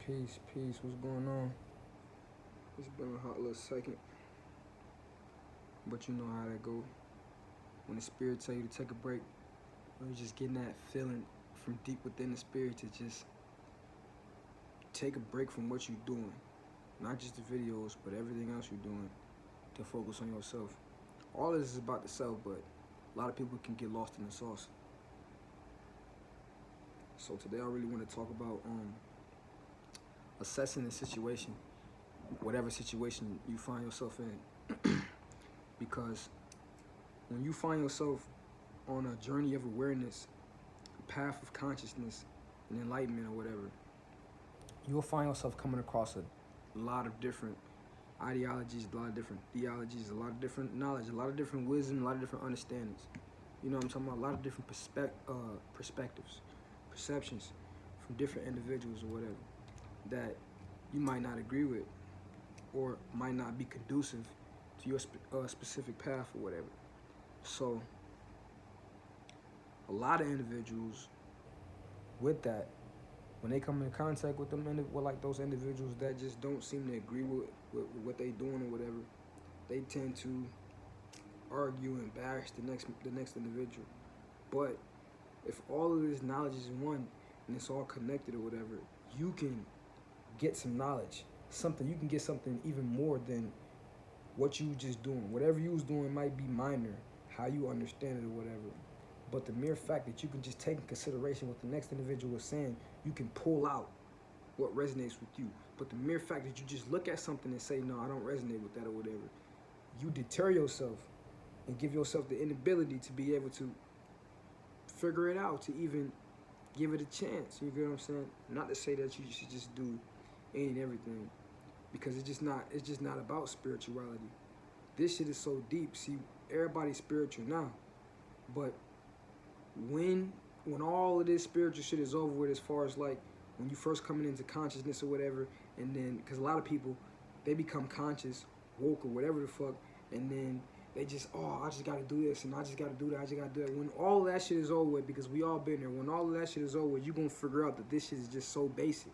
Peace. What's going on? It's been a hot little second, but you know how that go. When the spirit tell you to take a break, or you just getting that feeling from deep within the spirit to just take a break from what you're doing, not just the videos, but everything else you're doing, to focus on yourself. All of this is about the self, but a lot of people can get lost in the sauce. So today I really want to talk about assessing the situation, whatever situation you find yourself in. Because when you find yourself on a journey of awareness, a path of consciousness and enlightenment or whatever, you'll find yourself coming across a lot of different ideologies, a lot of different theologies, a lot of different knowledge, a lot of different wisdom, a lot of different understandings. You know what I'm talking about? A lot of different perspectives, perceptions from different individuals or whatever that you might not agree with or might not be conducive to your specific path or whatever. So a lot of individuals with that, when they come in contact with with like those individuals that just don't seem to agree with what they doing or whatever, they tend to argue and bash the next individual. But if all of this knowledge is one and it's all connected or whatever, you can get some knowledge, something. You can get something even more than what you just doing. Whatever you was doing might be minor, how you understand it or whatever. But the mere fact that you can just take in consideration what the next individual is saying, you can pull out what resonates with you. But the mere fact that you just look at something and say, no, I don't resonate with that or whatever, you deter yourself and give yourself the inability to be able to figure it out, to even give it a chance. You get what I'm saying? Not to say that you should just do any and everything, because it's just not about spirituality. This shit is so deep. See, everybody's spiritual now, but when all of this spiritual shit is over with, as far as like when you first coming into consciousness or whatever, and then because a lot of people, they become conscious, woke or whatever the fuck, and then they just, oh, I just gotta do this and I just gotta do that, I just gotta do that. When all of that shit is over with, because we all been there, when all of that shit is over with, you're gonna figure out that this shit is just so basic.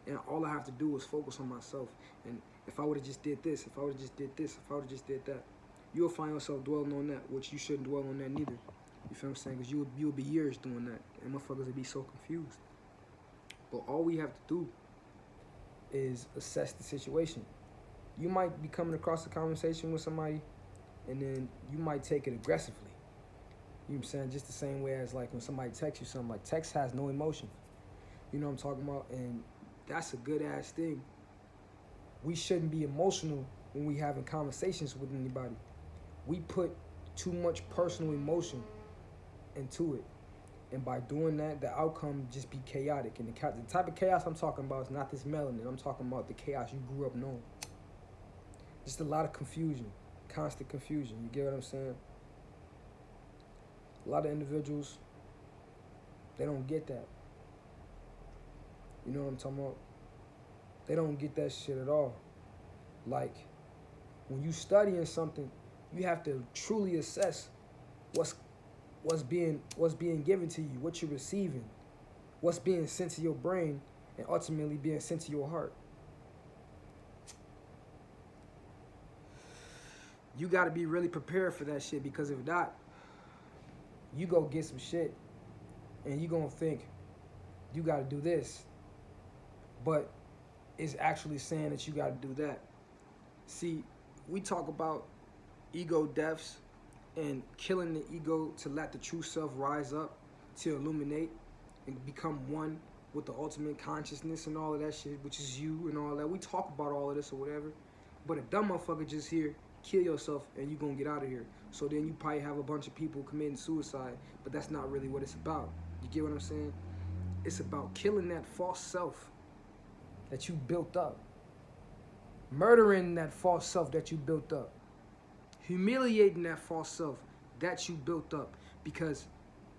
And all I have to do is focus on myself. And if I would have just did this, if I would have just did this, if I would have just did that, you'll find yourself dwelling on that, which you shouldn't dwell on that neither. You feel what I'm saying? Because you'll be years doing that, and motherfuckers will be so confused. But all we have to do is assess the situation. You might be coming across a conversation with somebody, and then you might take it aggressively. You know what I'm saying? Just the same way as like when somebody texts you something, like text has no emotion. You know what I'm talking about? And that's a good ass thing. We shouldn't be emotional when we having conversations with anybody. We put too much personal emotion into it, and by doing that, the outcome just be chaotic. And the type of chaos I'm talking about is not this melanin. I'm talking about the chaos you grew up knowing. Just a lot of confusion, constant confusion. You get what I'm saying? A lot of individuals, they don't get that. You know what I'm talking about? They don't get that shit at all. Like, when you studying something, you have to truly assess what's being given to you, what you're receiving, what's being sent to your brain, and ultimately being sent to your heart. You got to be really prepared for that shit, because if not, you go get some shit and you gonna think you got to do this, but it's actually saying that you got to do that. See, we talk about ego deaths and killing the ego to let the true self rise up, to illuminate and become one with the ultimate consciousness and all of that shit, which is you and all that. We talk about all of this or whatever, but a dumb motherfucker just here, kill yourself and you gonna get out of here. So then you probably have a bunch of people committing suicide, but that's not really what it's about. You get what I'm saying? It's about killing that false self that you built up, murdering that false self that you built up, humiliating that false self that you built up, because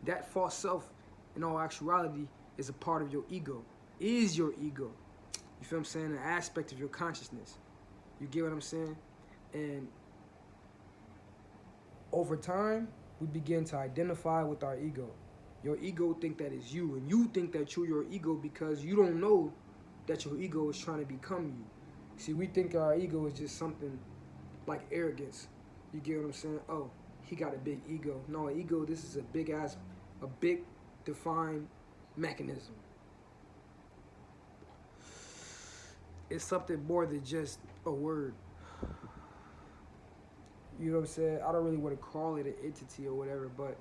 that false self, in all actuality, is a part of your ego, is your ego. You feel what I'm saying? An aspect of your consciousness. You get what I'm saying? And over time, we begin to identify with our ego. Your ego think that is you, and you think that you're your ego because you don't know that your ego is trying to become you. See, we think our ego is just something like arrogance. You get what I'm saying? Oh, he got a big ego. No, an ego, this is a big defined mechanism. It's something more than just a word. You know what I'm saying? I don't really want to call it an entity or whatever, but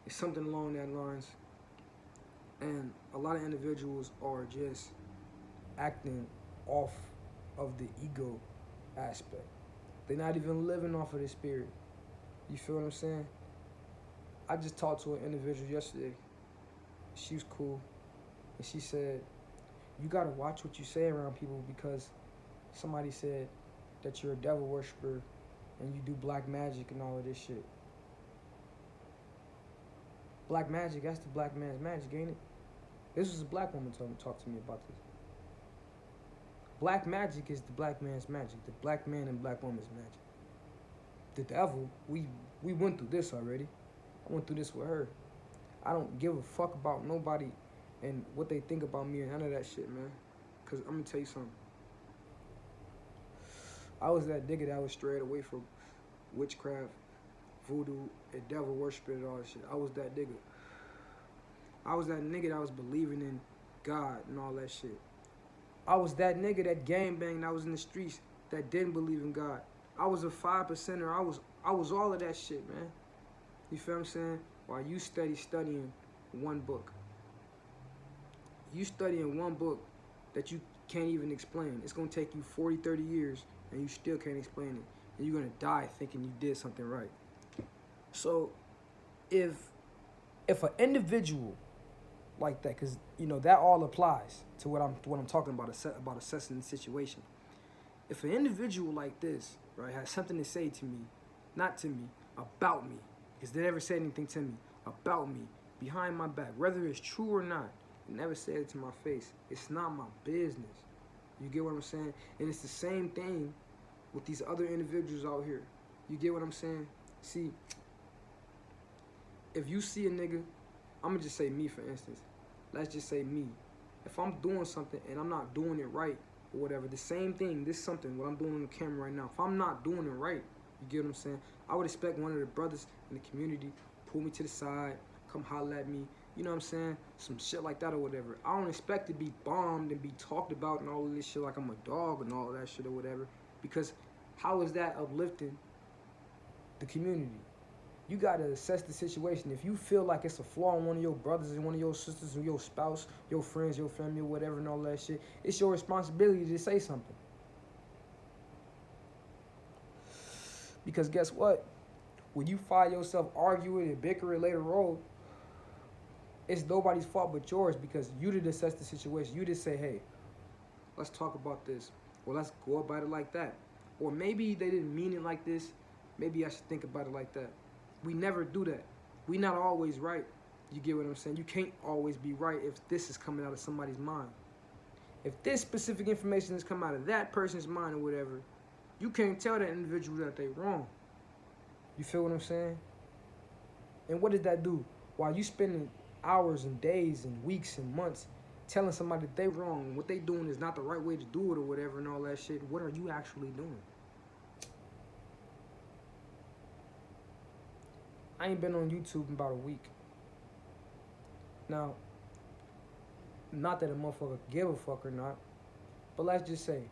it's something along that lines. And a lot of individuals are just acting off of the ego aspect. They're not even living off of the spirit. You feel what I'm saying? I just talked to an individual yesterday. She was cool. And she said, you gotta watch what you say around people because somebody said that you're a devil worshiper and you do black magic and all of this shit. Black magic, that's the black man's magic, ain't it? This was a black woman talk to me about this. Black magic is the black man's magic, the black man and black woman's magic. The devil, we went through this already. I went through this with her. I don't give a fuck about nobody and what they think about me and none of that shit, man. Cause I'm gonna tell you something. I was that nigga that was strayed away from witchcraft, voodoo, and devil worshiping and all that shit. I was that nigga. I was that nigga that was believing in God and all that shit. I was that nigga that gangbanged that was in the streets that didn't believe in God. I was a 5%er. I was all of that shit, man. You feel what I'm saying? While you studying one book. You studying one book that you can't even explain. It's gonna take you 40, 30 years and you still can't explain it. And you're gonna die thinking you did something right. So if an individual like that, because you know that all applies to what I'm talking about assessing the situation. If an individual like this, right, has something to say to me, not to me, about me, because they never said anything to me, about me, behind my back, whether it's true or not, they never said it to my face. It's not my business. You get what I'm saying? And it's the same thing with these other individuals out here. You get what I'm saying? See, if you see a nigga, I'm gonna just say me for instance. Let's just say me. If I'm doing something and I'm not doing it right or whatever, the same thing, this is something, what I'm doing on the camera right now. If I'm not doing it right, you get what I'm saying? I would expect one of the brothers in the community pull me to the side, come holler at me, you know what I'm saying? Some shit like that or whatever. I don't expect to be bombed and be talked about and all of this shit like I'm a dog and all of that shit or whatever. Because how is that uplifting the community? You gotta assess the situation. If you feel like it's a flaw in one of your brothers and one of your sisters or your spouse, your friends, your family, or whatever and all that shit, it's your responsibility to say something. Because guess what? When you find yourself arguing and bickering later on, it's nobody's fault but yours because you didn't assess the situation. You just say, hey, let's talk about this. Or let's go about it like that. Or maybe they didn't mean it like this. Maybe I should think about it like that. We never do that. We not always right. You get what I'm saying? You can't always be right if this is coming out of somebody's mind. If this specific information is coming out of that person's mind or whatever, you can't tell that individual that they wrong. You feel what I'm saying? And what did that do? While you spending hours and days and weeks and months telling somebody that they wrong and what they doing is not the right way to do it or whatever and all that shit, what are you actually doing? I ain't been on YouTube in about a week. Now, not that a motherfucker give a fuck or not, but let's just say,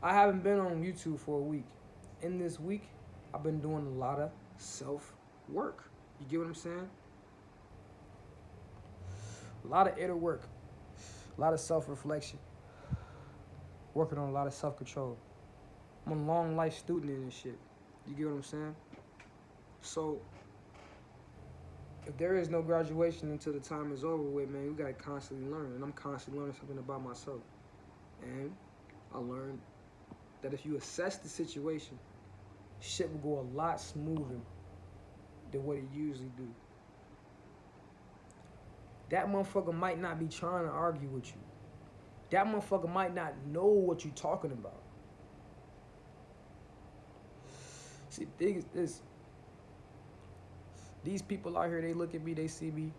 I haven't been on YouTube for a week. In this week, I've been doing a lot of self-work. You get what I'm saying? A lot of inner work, a lot of self-reflection, working on a lot of self-control. I'm a long life student in this shit. You get what I'm saying? So, if there is no graduation until the time is over with, man, you gotta constantly learn. And I'm constantly learning something about myself. And I learned that if you assess the situation, shit will go a lot smoother than what it usually do. That motherfucker might not be trying to argue with you. That motherfucker might not know what you're talking about. See, the thing is this. These people out here, they look at me, they see me.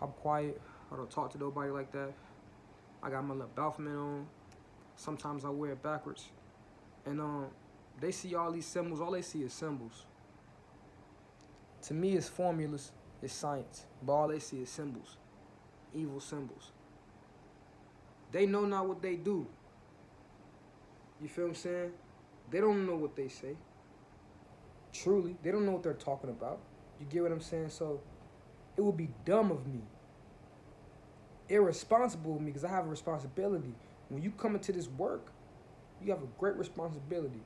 I'm quiet. I don't talk to nobody like that. I got my little Balfman on. Sometimes I wear it backwards. And they see all these symbols. All they see is symbols. To me, it's formulas. It's science. But all they see is symbols. Evil symbols. They know not what they do. You feel what I'm saying? They don't know what they say. Truly, they don't know what they're talking about. You get what I'm saying? So it would be dumb of me, irresponsible of me, because I have a responsibility. When you come into this work, you have a great responsibility.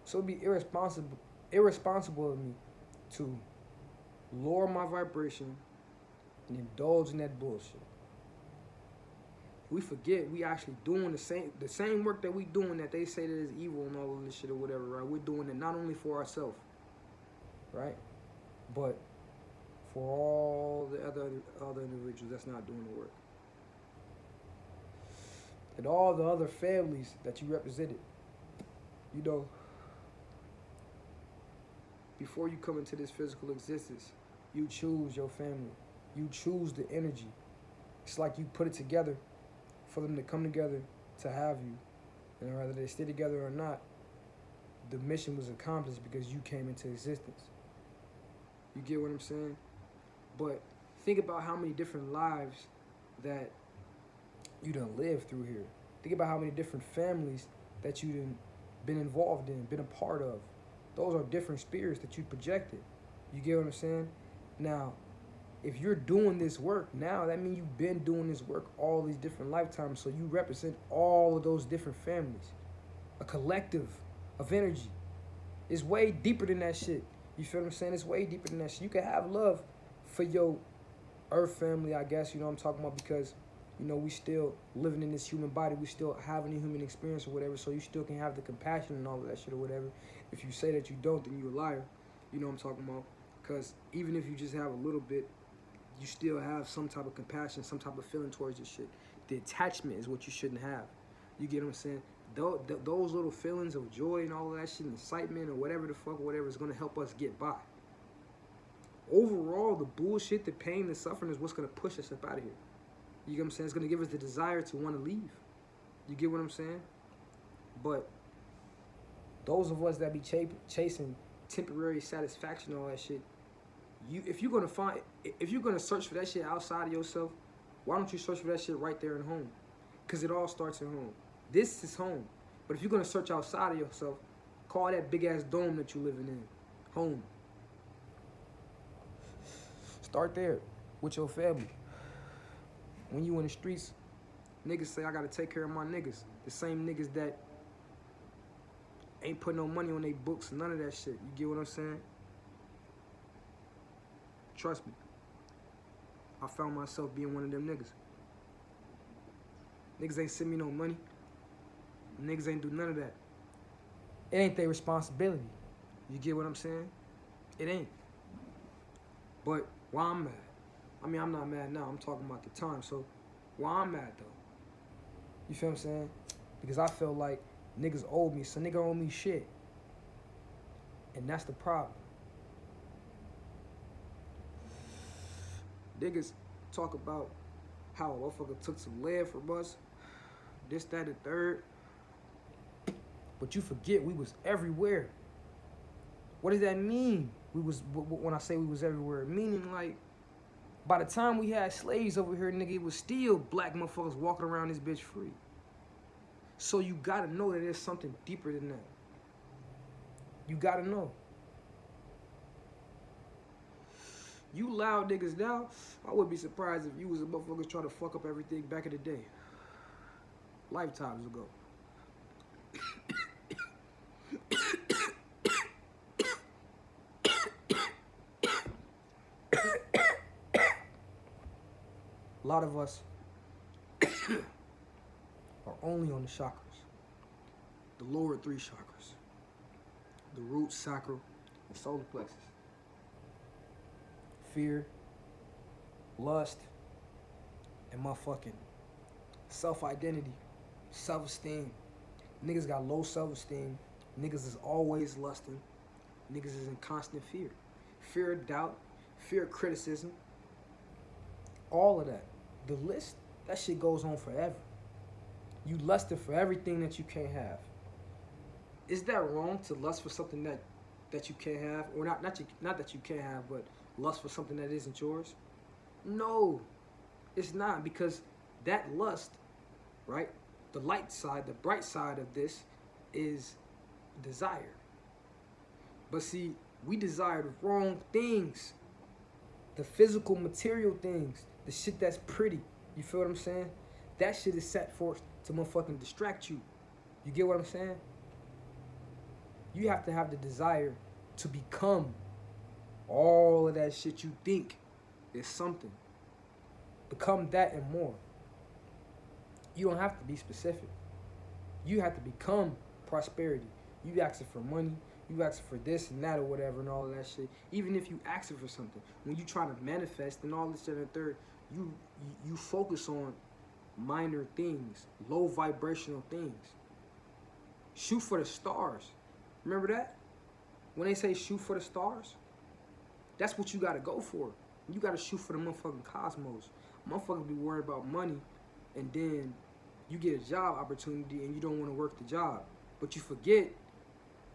So it'd be irresponsible of me to lower my vibration and indulge in that bullshit. We forget we actually doing the same work that we doing that they say that is evil and all of this shit or whatever, right? We're doing it not only for ourselves, right? But for all the other individuals that's not doing the work. And all the other families that you represented. You know, before you come into this physical existence, you choose your family. You choose the energy. It's like you put it together for them to come together to have you. And whether they stay together or not, the mission was accomplished because you came into existence. You get what I'm saying? But think about how many different lives that you done lived through here. Think about how many different families that you done been involved in, been a part of. Those are different spirits that you projected. You get what I'm saying? Now, if you're doing this work now, that means you've been doing this work all these different lifetimes. So you represent all of those different families. A collective of energy. It's way deeper than that shit. You feel what I'm saying? It's way deeper than that shit. You can have love for your earth family, I guess, you know what I'm talking about, because, you know, we still living in this human body. We still having a human experience or whatever, so you still can have the compassion and all of that shit or whatever. If you say that you don't, then you're a liar. You know what I'm talking about? Because even if you just have a little bit, you still have some type of compassion, some type of feeling towards this shit. The attachment is what you shouldn't have. You get what I'm saying? Those little feelings of joy and all of that shit, excitement or whatever the fuck or whatever is going to help us get by. Overall, the bullshit, the pain, the suffering is what's going to push us up out of here. You get what I'm saying? It's going to give us the desire to want to leave. You get what I'm saying? But those of us that be chasing temporary satisfaction and all that shit, if you're gonna search for that shit outside of yourself, why don't you search for that shit right there in home? Because it all starts at home. This is home. But if you're gonna search outside of yourself, call that big ass dome that you're living in home. Start there with your family. When you in the streets, niggas say I gotta take care of my niggas. The same niggas that ain't put no money on their books, none of that shit. You get what I'm saying? Trust me. I found myself being one of them niggas. Niggas ain't send me no money. Niggas ain't do none of that. It ain't their responsibility. You get what I'm saying? It ain't. But why I'm mad? I mean, I'm not mad now. I'm talking about the time. So why I'm mad though? You feel what I'm saying? Because I feel like niggas owed me. So nigga owe me shit. And that's the problem. Niggas talk about how a motherfucker took some lead from us, this, that, and third. But you forget we was everywhere. What does that mean? When I say we was everywhere, meaning like, by the time we had slaves over here, nigga, it was still black motherfuckers walking around this bitch free. So you gotta know that there's something deeper than that. You gotta know. You loud niggas now, I wouldn't be surprised if you was a motherfuckers trying to fuck up everything back in the day. Lifetimes ago. A lot of us are only on the chakras. The lower three chakras. The root, sacral, and solar plexus. Fear, lust, and motherfucking self-identity, self-esteem. Niggas got low self-esteem. Niggas is always lusting. Niggas is in constant fear. Fear of doubt, fear of criticism. All of that. The list, that shit goes on forever. You lusted for everything that you can't have. Is that wrong to lust for something that you can't have, or not that you can't have, but lust for something that isn't yours? No, it's not, because that lust, right? The light side, the bright side of this is desire. But see, we desire the wrong things. The physical, material things. The shit that's pretty. You feel what I'm saying? That shit is set forth to motherfucking distract you. You get what I'm saying? You have to have the desire to become all of that shit you think is something. Become that and more. You don't have to be specific. You have to become prosperity. You asking for money, you asking for this and that or whatever and all of that shit. Even if you asking for something, when you trying to manifest and all this and the third, you focus on minor things, low vibrational things. Shoot for the stars. Remember that? When they say shoot for the stars, that's what you gotta go for. You gotta shoot for the motherfucking cosmos. Motherfuckers be worried about money, and then you get a job opportunity and you don't want to work the job. But you forget,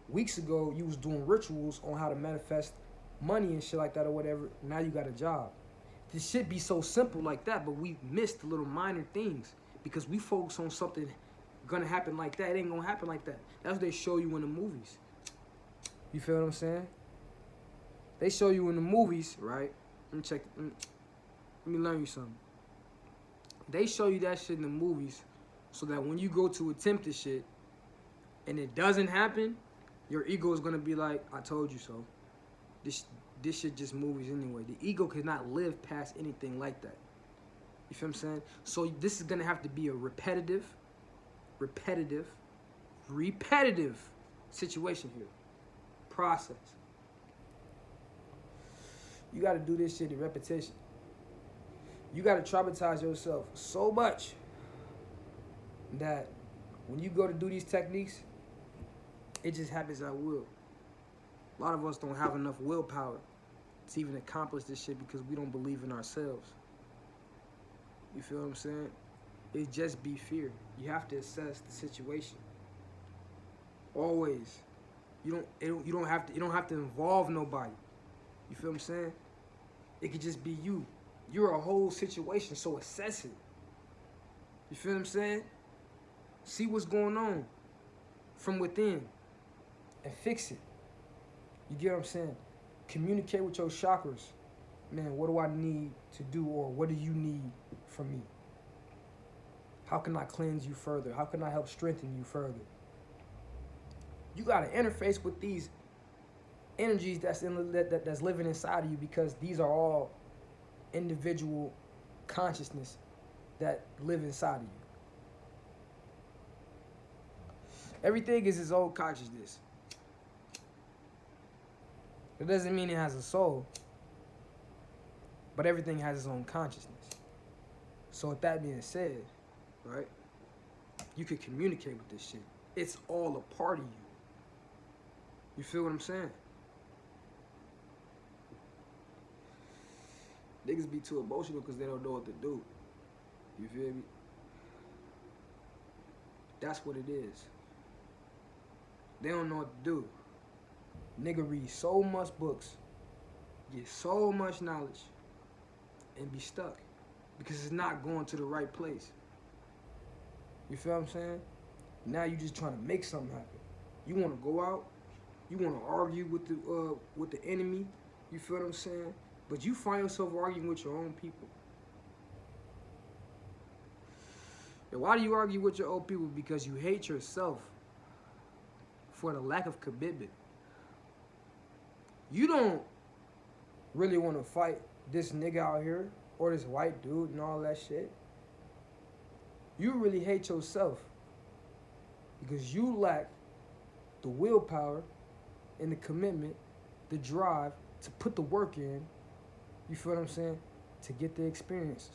weeks ago you was doing rituals on how to manifest money and shit like that or whatever. Now you got a job. This shit be so simple like that, but we missed the little minor things because we focus on something gonna happen like that. It ain't gonna happen like that. That's what they show you in the movies. You feel what I'm saying? They show you in the movies, right? Let me learn you something. They show you that shit in the movies so that when you go to attempt this shit and it doesn't happen, your ego is gonna be like, I told you so. This shit just movies anyway. The ego cannot live past anything like that. You feel what I'm saying? So this is gonna have to be a repetitive situation here. Process. You gotta do this shit in repetition. You gotta traumatize yourself so much that when you go to do these techniques, it just happens at will. A lot of us don't have enough willpower to even accomplish this shit because we don't believe in ourselves. You feel what I'm saying? It just be fear. You have to assess the situation. Always. You don't have to involve nobody. You feel what I'm saying? It could just be you. You're a whole situation, so assess it. You feel what I'm saying? See what's going on from within and fix it. You get what I'm saying? Communicate with your chakras. Man, what do I need to do, or what do you need from me? How can I cleanse you further? How can I help strengthen you further? You got to interface with these energies that's living inside of you, because these are all individual consciousness that live inside of you. Everything is its own consciousness. It doesn't mean it has a soul, but everything has its own consciousness. So with that being said, right, you can communicate with this shit. It's all a part of you. You feel what I'm saying? Niggas be too emotional because they don't know what to do. You feel me? That's what it is. They don't know what to do. Nigga read so much books, get so much knowledge, and be stuck because it's not going to the right place. You feel what I'm saying? Now you just trying to make something happen. You want to go out, you want to argue with the enemy. You feel what I'm saying? But you find yourself arguing with your own people. And why do you argue with your own people? Because you hate yourself for the lack of commitment. You don't really want to fight this nigga out here or this white dude and all that shit. You really hate yourself because you lack the willpower and the commitment, the drive to put the work in. You feel what I'm saying? To get the experience.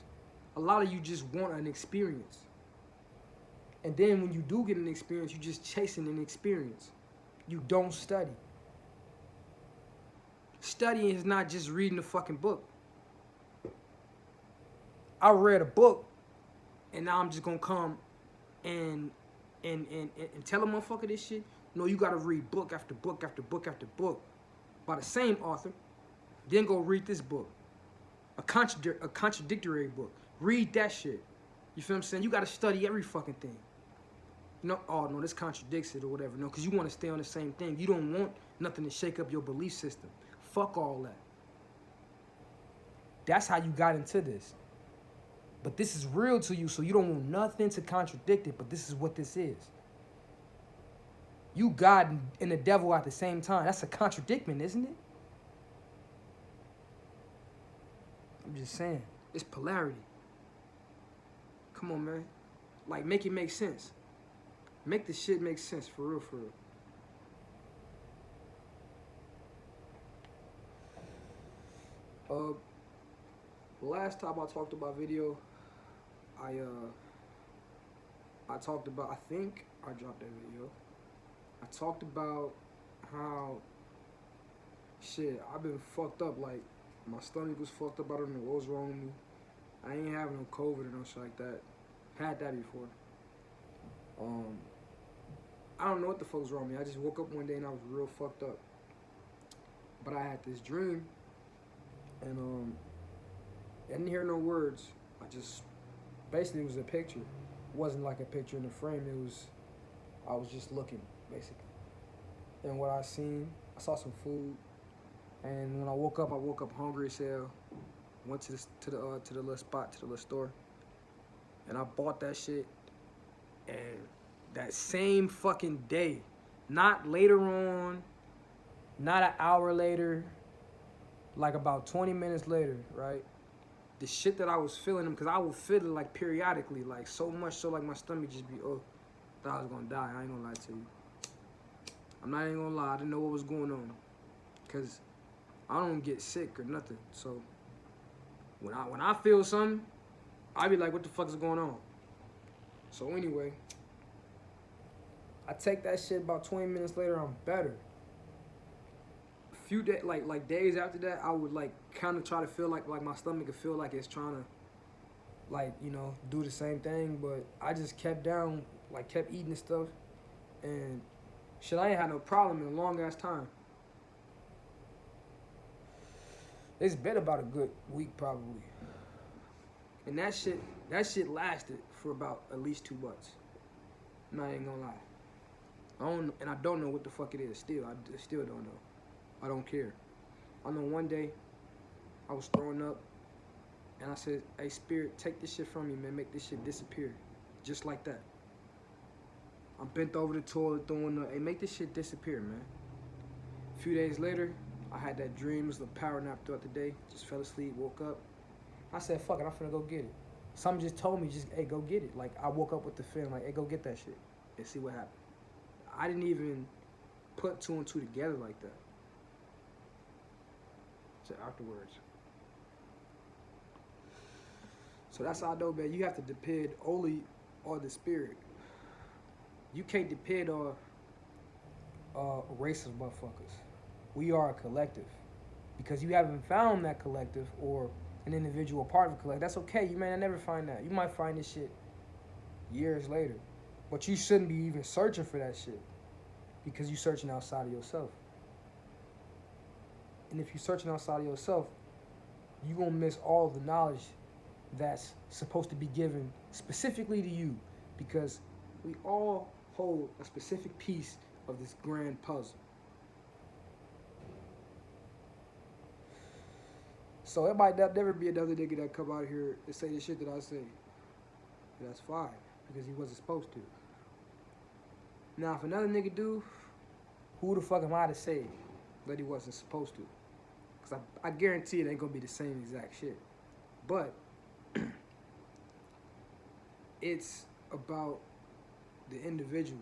A lot of you just want an experience. And then when you do get an experience, you're just chasing an experience. You don't study. Studying is not just reading a fucking book. I read a book, and now I'm just gonna come and and tell a motherfucker this shit. No, you gotta read book after book after book after book by the same author. Then go read this book, a contradictory book. Read that shit. You feel what I'm saying? You gotta study every fucking thing. No, oh no, this contradicts it or whatever. No, because you want to stay on the same thing. You don't want nothing to shake up your belief system. Fuck all that. That's how you got into this. But this is real to you, so you don't want nothing to contradict it, but this is what this is. You God and the devil at the same time. That's a contradiction, isn't it? I'm just saying. It's polarity. Come on, man. Like, make it make sense. Make the shit make sense, for real, for real. Last time I talked about video, I talked about, I think I dropped that video. I talked about how, shit, I've been fucked up, like, my stomach was fucked up, I don't know what was wrong with me. I ain't having no COVID or no shit like that. Had that before. I don't know what the fuck was wrong with me. I just woke up one day and I was real fucked up. But I had this dream, and I didn't hear no words. I just, basically it was a picture. It wasn't like a picture in the frame. I was just looking, basically. And what I seen, I saw some food. And when I woke up hungry as hell. Went to the little spot, to the little store. And I bought that shit. And that same fucking day, not later on, not an hour later, like about 20 minutes later, right? The shit that I was feeling, because I would feel it like periodically, like so much so like my stomach just be, oh, thought I was gonna die. I ain't gonna lie to you. I'm not even gonna lie, I didn't know what was going on. Cause I don't get sick or nothing. So when I feel something, I be like, what the fuck is going on? So anyway, I take that shit about 20 minutes later, I'm better. A few days, like days after that, I would like kind of try to feel like my stomach could feel like it's trying to, like, you know, do the same thing, but I just kept down, like kept eating stuff, and shit, I ain't had no problem in a long ass time. It's been about a good week probably. And that shit lasted for about at least 2 months. I'm not even gonna lie. I don't know what the fuck it is still. I still don't know. I don't care. I know one day I was throwing up and I said, hey, Spirit, take this shit from me, man. Make this shit disappear. Just like that. I'm bent over the toilet throwing up. Hey, make this shit disappear, man. A few days later, I had that dream. It was a power nap throughout the day. Just fell asleep, woke up. I said, fuck it, I'm finna go get it. Something just told me, hey, go get it. Like, I woke up with the feeling, like, hey, go get that shit and see what happened. I didn't even put 2 and 2 together like that. So afterwards. So that's how I know, man. You have to depend only on the spirit. You can't depend on racist motherfuckers. We are a collective. Because you haven't found that collective or an individual part of a collective. That's okay. You may never find that. You might find this shit years later. But you shouldn't be even searching for that shit. Because you're searching outside of yourself. And if you're searching outside of yourself, you're going to miss all the knowledge that's supposed to be given specifically to you. Because we all hold a specific piece of this grand puzzle. So it might never be another nigga that come out here and say the shit that I say. That's fine, because he wasn't supposed to. Now, if another nigga do, who the fuck am I to say that he wasn't supposed to? Because I guarantee it ain't going to be the same exact shit. But it's about the individual.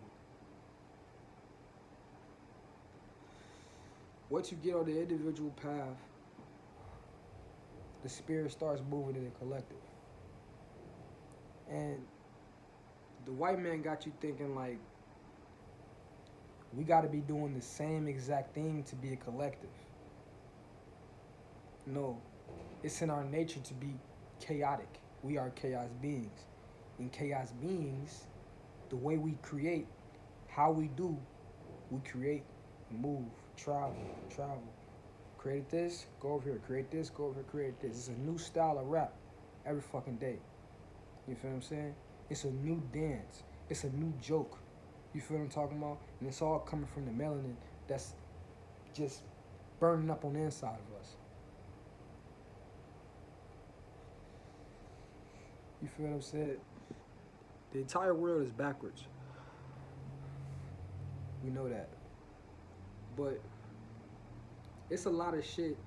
Once you get on the individual path, the spirit starts moving in the collective. And the white man got you thinking like, we got to be doing the same exact thing to be a collective. No, it's in our nature to be chaotic. We are chaos beings. And chaos beings the way we create, how we do, we create, move, travel, travel. Create this, go over here, create this, go over here, create this. It's a new style of rap every fucking day. You feel what I'm saying? It's a new dance. It's a new joke. You feel what I'm talking about? And it's all coming from the melanin that's just burning up on the inside of us. You feel what I'm saying? The entire world is backwards. We know that. But it's a lot of shit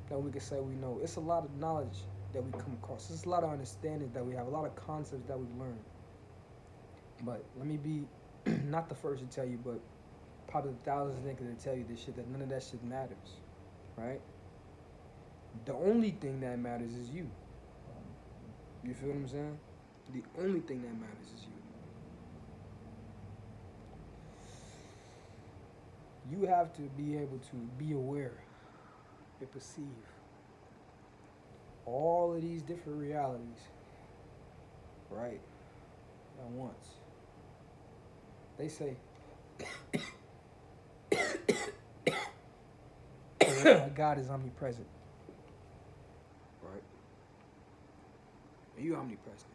that we can say we know. It's a lot of knowledge that we come across. It's a lot of understanding that we have, a lot of concepts that we've learned. But let me be not the first to tell you, but probably the thousands of niggas to tell you this shit, that none of that shit matters, right? The only thing that matters is you. You feel what I'm saying? The only thing that matters is you. You have to be able to be aware and perceive all of these different realities, right, at once. They say God is omnipresent, right? You omnipresent.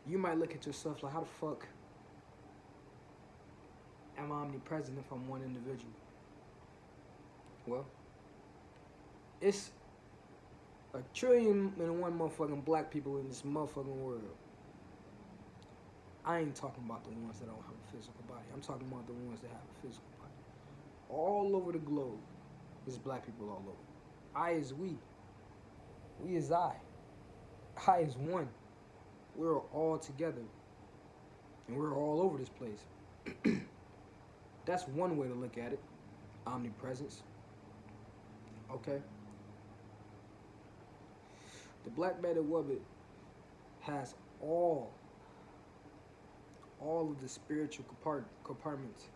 You might look at yourself like, how the fuck am I omnipresent if I'm one individual? Well, it's 1,000,000,001 motherfucking black people in this motherfucking world. I ain't talking about the ones that don't have a physical body. I'm talking about the ones that have a physical body. All over the globe, there's black people all over. I is we. We is I. I is one. We're all together. And we're all over this place. That's one way to look at it. Omnipresence. Okay? The black man and woman has all of the spiritual compartments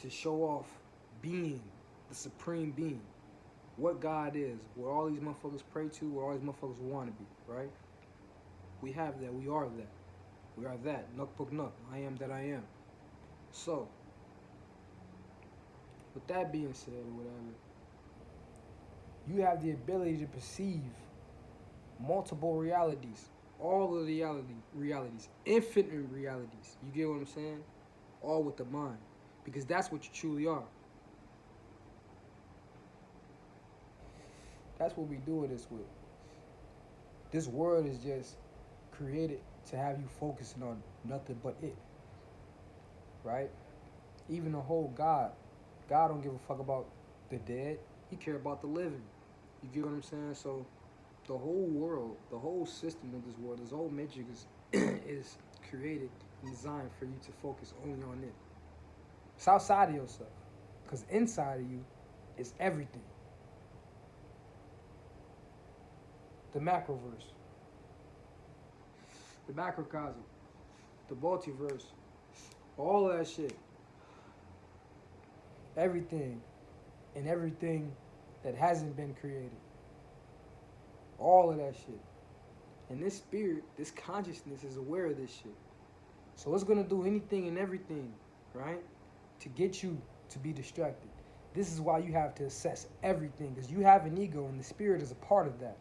to show off being the supreme being. What God is, what all these motherfuckers pray to, what all these motherfuckers want to be, right? We have that, we are that. We are that, nuk puk nuk, I am that I am. So, with that being said or whatever, you have the ability to perceive multiple realities, all of the realities, infinite realities. You get what I'm saying? All with the mind. Because that's what you truly are. That's what we do this with. This world is just created to have you focusing on nothing but it. Right? Even the whole God don't give a fuck about the dead. He care about the living. You get what I'm saying? So the whole world, the whole system of this world, this whole matrix is created and designed for you to focus only on it. It's outside of yourself. Because inside of you is everything. The macroverse, the macrocosm, the multiverse, all of that shit. Everything and everything that hasn't been created. All of that shit. And this spirit, this consciousness is aware of this shit. So it's going to do anything and everything, right, to get you to be distracted. This is why you have to assess everything, because you have an ego and the spirit is a part of that.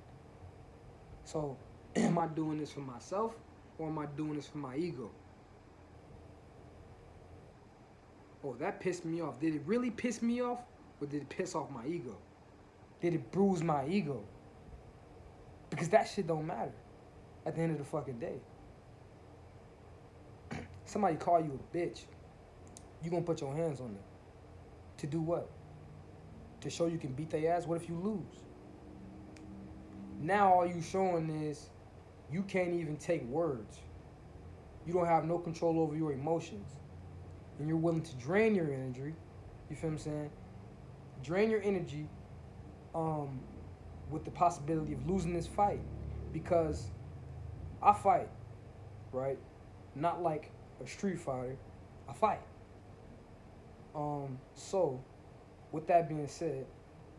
So, am I doing this for myself or am I doing this for my ego? Oh, that pissed me off. Did it really piss me off or did it piss off my ego? Did it bruise my ego? Because that shit don't matter at the end of the fucking day. Somebody call you a bitch, you gonna put your hands on them. To do what? To show you can beat their ass? What if you lose? Now all you showing is you can't even take words. You don't have no control over your emotions. And you're willing to drain your energy. You feel what I'm saying? Drain your energy with the possibility of losing this fight. Because I fight, right? Not like a street fighter. I fight. So, with that being said,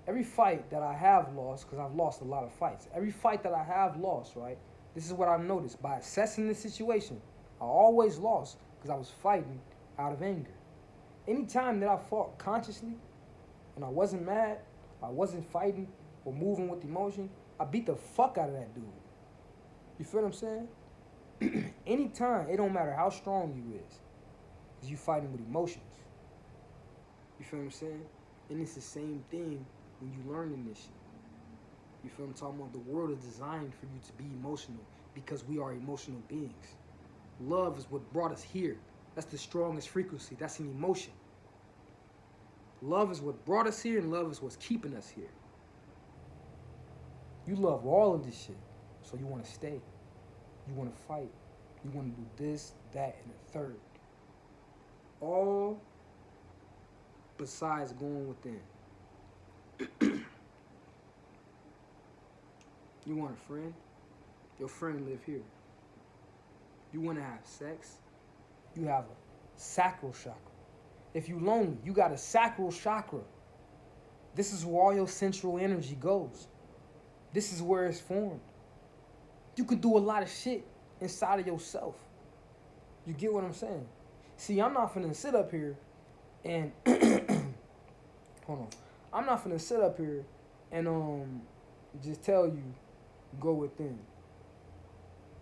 every fight that I have lost, because I've lost a lot of fights, every fight that I have lost, right, This is what I've noticed. By assessing the situation, I always lost because I was fighting out of anger. Anytime that I fought consciously and I wasn't mad, I wasn't fighting or moving with emotion, I beat the fuck out of that dude. You feel what I'm saying? Anytime, it don't matter how strong you is, because you fighting with emotions. You feel what I'm saying? And it's the same thing when you learning this shit. You feel what I'm talking about? The world is designed for you to be emotional because we are emotional beings. Love is what brought us here. That's the strongest frequency. That's an emotion. Love is what brought us here, and love is what's keeping us here. You love all of this shit, so you want to stay. You want to fight. You want to do this, that, and the third. All besides going within. You want a friend? Your friend live here. You want to have sex? You have a sacral chakra. If you lonely, you got a sacral chakra. This is where all your central energy goes. This is where it's formed. You can do a lot of shit inside of yourself. You get what I'm saying? See, I'm not finna sit up here and hold on. I'm not finna sit up here and just tell you go within.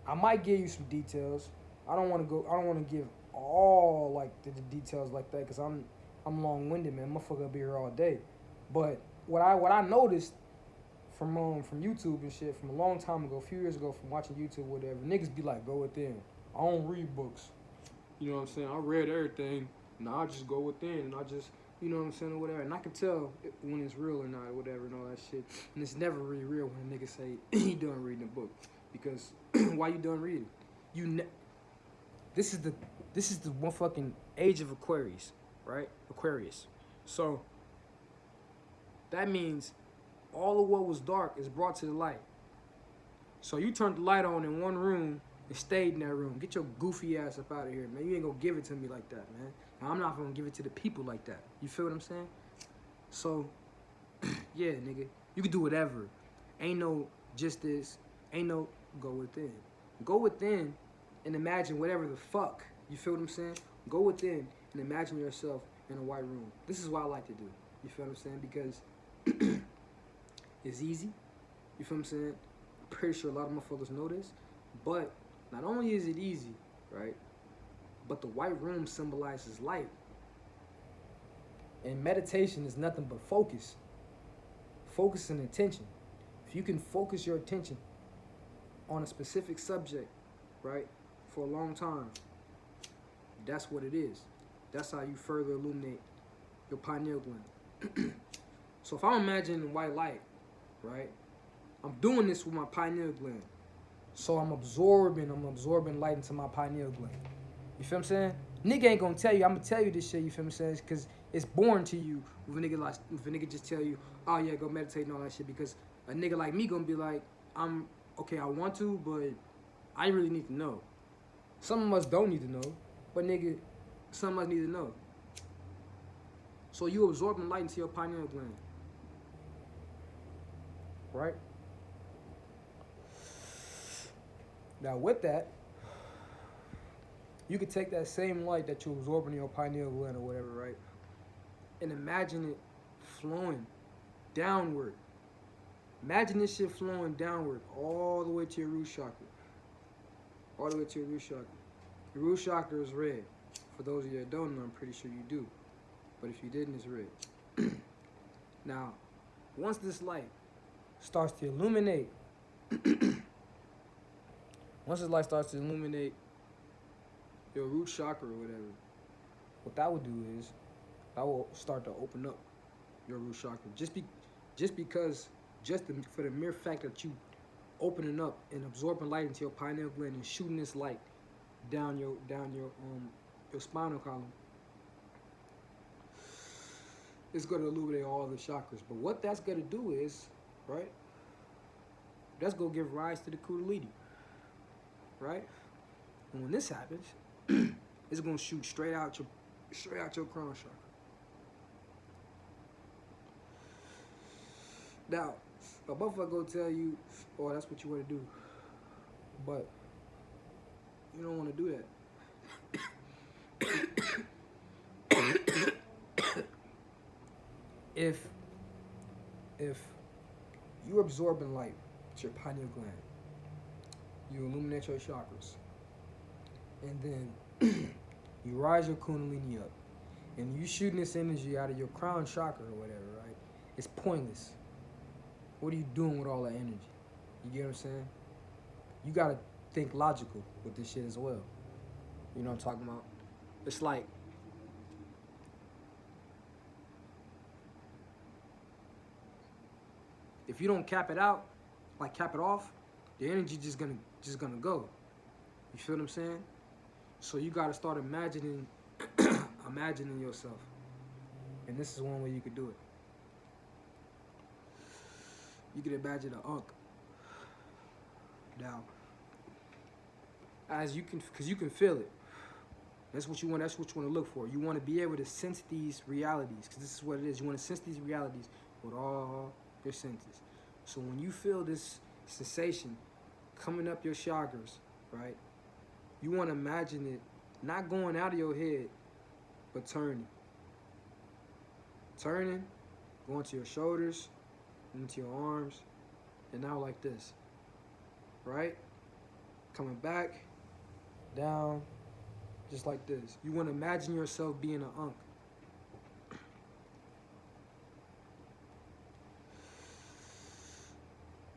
I might give you some details. I don't want to give all like the details like that because I'm long-winded, man. Motherfucker be here all day. But what I noticed from YouTube and shit from a long time ago, a few years ago, from watching YouTube, whatever, niggas be like, go within. I don't read books. You know what I'm saying? I read everything. Now I just go within and I just, you know what I'm saying, or whatever. And I can tell when it's real or not, or whatever, and all that shit. And it's never really real when a nigga say he done reading a book, because why you done reading? This is the one fucking age of Aquarius, right? Aquarius. So that means all of what was dark is brought to the light. So you turned the light on in one room and stayed in that room. Get your goofy ass up out of here, man. You ain't gonna give it to me like that, man. And I'm not gonna give it to the people like that. You feel what I'm saying? So, yeah, nigga, you can do whatever. Ain't no just this. Ain't no go within. Go within and imagine whatever the fuck. You feel what I'm saying? Go within and imagine yourself in a white room. This is what I like to do. You feel what I'm saying? Because it's easy. You feel what I'm saying? I'm pretty sure a lot of motherfuckers know this. But not only is it easy, right? But the white room symbolizes light. And meditation is nothing but focus. Focus and attention. If you can focus your attention on a specific subject, right, for a long time, that's what it is. That's how you further illuminate your pineal gland. So if I'm imagining white light, right, I'm doing this with my pineal gland. So I'm absorbing light into my pineal gland. You feel what I'm saying? Nigga ain't gonna tell you. I'm gonna tell you this shit. You feel what I'm saying? Because it's born to you. If a nigga just tell you, oh yeah, go meditate and all that shit. Because a nigga like me gonna be like, I'm okay. I want to, but I really need to know. Some of us don't need to know, but nigga, some of us need to know. So you absorbing light into your pineal gland, right? Now with that, you could take that same light that you absorb in your pineal gland or whatever, right? And imagine it flowing downward. Imagine this shit flowing downward all the way to your root chakra. All the way to your root chakra. Your root chakra is red. For those of you that don't know, I'm pretty sure you do. But if you didn't, it's red. Now, once this light starts to illuminate, once this light starts to illuminate your root chakra or whatever, what that would do is that will start to open up your root chakra. For the mere fact that you opening up and absorbing light into your pineal gland and shooting this light down your spinal column, it's going to illuminate all the chakras. But what that's going to do is, right, that's going to give rise to the kundalini, right? And when this happens, it's going to shoot straight out your crown chakra. Now, a motherfucker gonna tell you, oh, that's what you want to do. But you don't want to do that. If you absorbing light to your pineal gland, you illuminate your chakras, and then you rise your kundalini up, and you shooting this energy out of your crown chakra or whatever, right? It's pointless. What are you doing with all that energy? You get what I'm saying? You gotta think logical with this shit as well. You know what I'm talking about? It's like if you don't cap it out, like cap it off, the energy just gonna go. You feel what I'm saying? So you gotta start imagining imagining yourself. And this is one way you could do it. You can imagine an unk. Now, as you can, because you can feel it. That's what you want. That's what you want to look for. You want to be able to sense these realities, because this is what it is. You want to sense these realities with all your senses. So when you feel this sensation coming up your chakras, right? You want to imagine it not going out of your head, but turning. Turning, going to your shoulders, into your arms, and now like this, right? Coming back, down, just like this. You want to imagine yourself being an unk.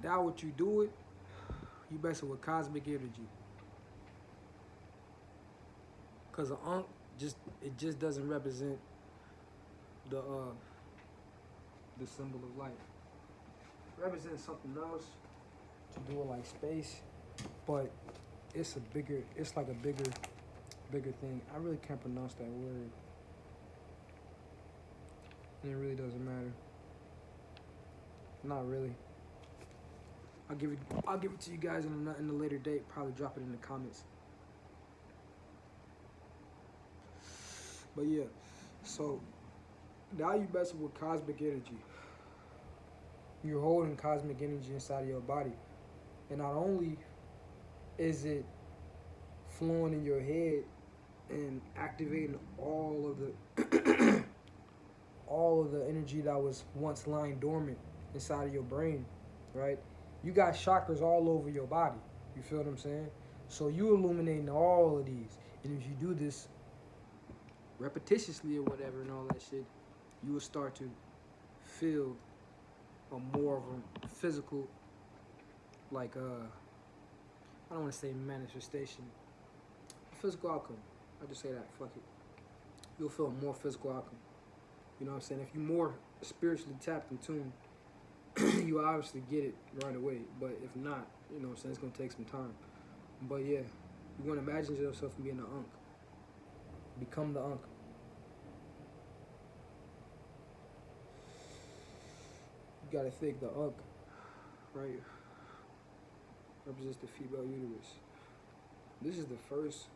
Now what you do it, you messing with cosmic energy. Cause an unk just doesn't represent the symbol of life. It represents something else to do it like space, but it's like a bigger thing. I really can't pronounce that word. And it really doesn't matter. Not really. I'll give it to you guys in a later date. Probably drop it in the comments. But yeah, so now you messing with cosmic energy. You're holding cosmic energy inside of your body. And not only is it flowing in your head and activating all of the all of the energy that was once lying dormant inside of your brain, right? You got chakras all over your body. You feel what I'm saying? So you illuminating all of these. And if you do this repetitiously or whatever and all that shit, you will start to feel a more of a physical, like I don't want to say manifestation, physical outcome. I just say that, fuck it. You'll feel a more physical outcome. You know what I'm saying? If you're more spiritually tapped in tune, you obviously get it right away. But if not, you know what I'm saying, it's gonna take some time. But yeah, you wanna imagine yourself being an unk. Become the unk. You gotta think the unk, right, represents the female uterus. This is the first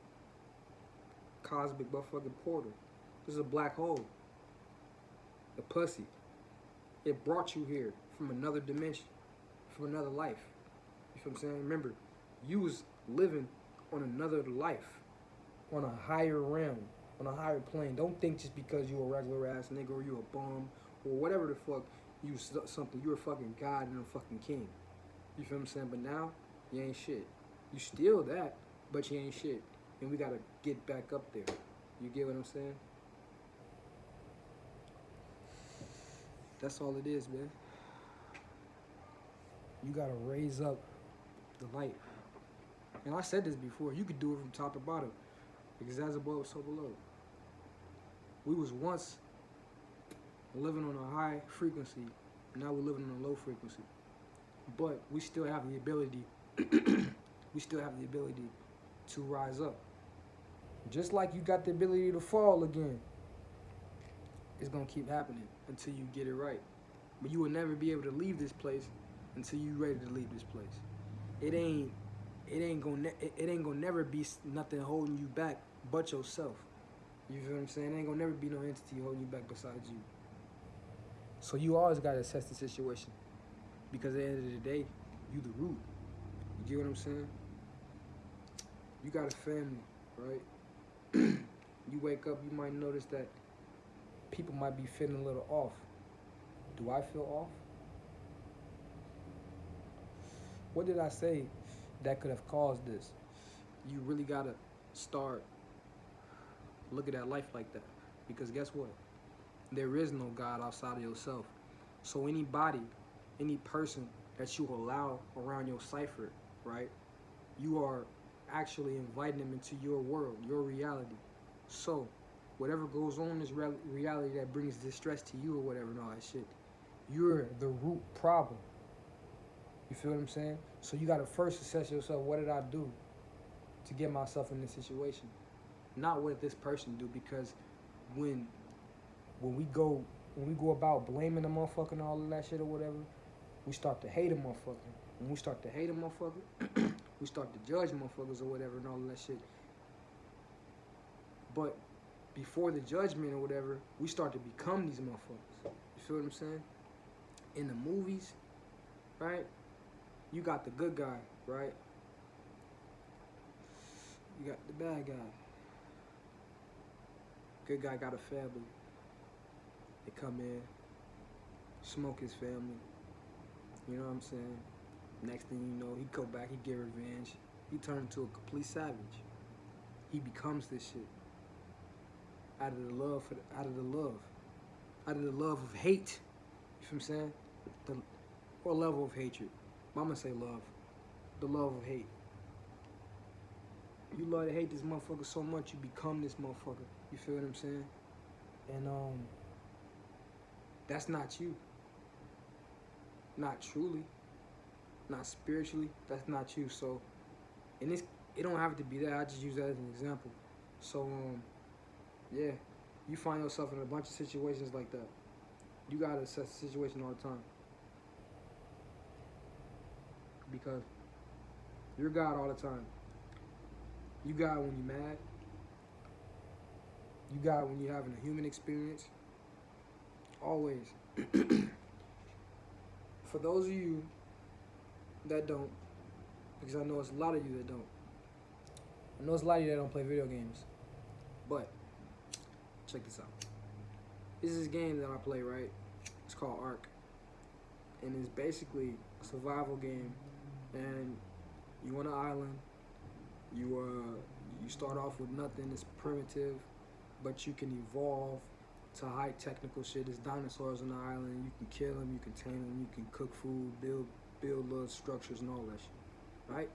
cosmic motherfucking portal. This is a black hole. The pussy. It brought you here from another dimension, from another life. You feel what I'm saying? Remember, you was living on another life, on a higher realm, on a higher plane. Don't think just because you a regular ass nigga or you a bum or whatever the fuck, you something. You're a fucking god and a fucking king. You feel what I'm saying? But now, you ain't shit. You still that, but you ain't shit. And we gotta get back up there. You get what I'm saying? That's all it is, man. You gotta raise up the light. And I said this before, you could do it from top to bottom. Because as above, so below. We was once living on a high frequency, now we're living on a low frequency. But we still have the ability, to rise up. Just like you got the ability to fall again. It's gonna keep happening until you get it right. But you will never be able to leave this place until you ready to leave this place. It ain't gonna never be nothing holding you back but yourself. You feel what I'm saying? It ain't gonna never be no entity holding you back besides you. So you always gotta assess the situation, because at the end of the day, you the root. You get what I'm saying? You got a family, right? You wake up, you might notice that people might be feeling a little off. Do I feel off? What did I say that could have caused this? You really gotta start looking at life like that. Because guess what? There is no God outside of yourself. So anybody, any person that you allow around your cipher, right? You are actually inviting them into your world, your reality. So whatever goes on in this reality that brings distress to you or whatever and all that shit, you're the root problem. You feel what I'm saying? So you gotta first assess yourself, what did I do to get myself in this situation? Not what did this person do, because when when we go when we go about blaming the motherfucker and all of that shit or whatever, we start to hate a motherfucker. When we start to hate a motherfucker, we start to judge motherfuckers or whatever and all of that shit. But before the judgment or whatever, we start to become these motherfuckers. You feel what I'm saying? In the movies, right? You got the good guy, right? You got the bad guy. Good guy got a family. They come in, smoke his family. You know what I'm saying? Next thing you know, he go back, he get revenge. He turns into a complete savage. He becomes this shit out of the love out of the love of hate. You feel what I'm saying? Or level of hatred. I'm gonna say love. The love of hate. You love to hate this motherfucker so much, you become this motherfucker. You feel what I'm saying? And that's not you. Not truly. Not spiritually. That's not you. So, and it don't have to be that. I just use that as an example. So yeah, you find yourself in a bunch of situations like that. You gotta assess the situation all the time, because you're God all the time. You God when you're mad. You God when you're having a human experience. Always. For those of you that don't, because I know it's a lot of you that don't. I know it's a lot of you that don't play video games. But check this out. This is a game that I play, right? It's called Ark. And it's basically a survival game. And you on an island. You start off with nothing. It's primitive, but you can evolve to high technical shit. There's dinosaurs on the island. You can kill them. You can tame them. You can cook food, build little structures and all that shit, right?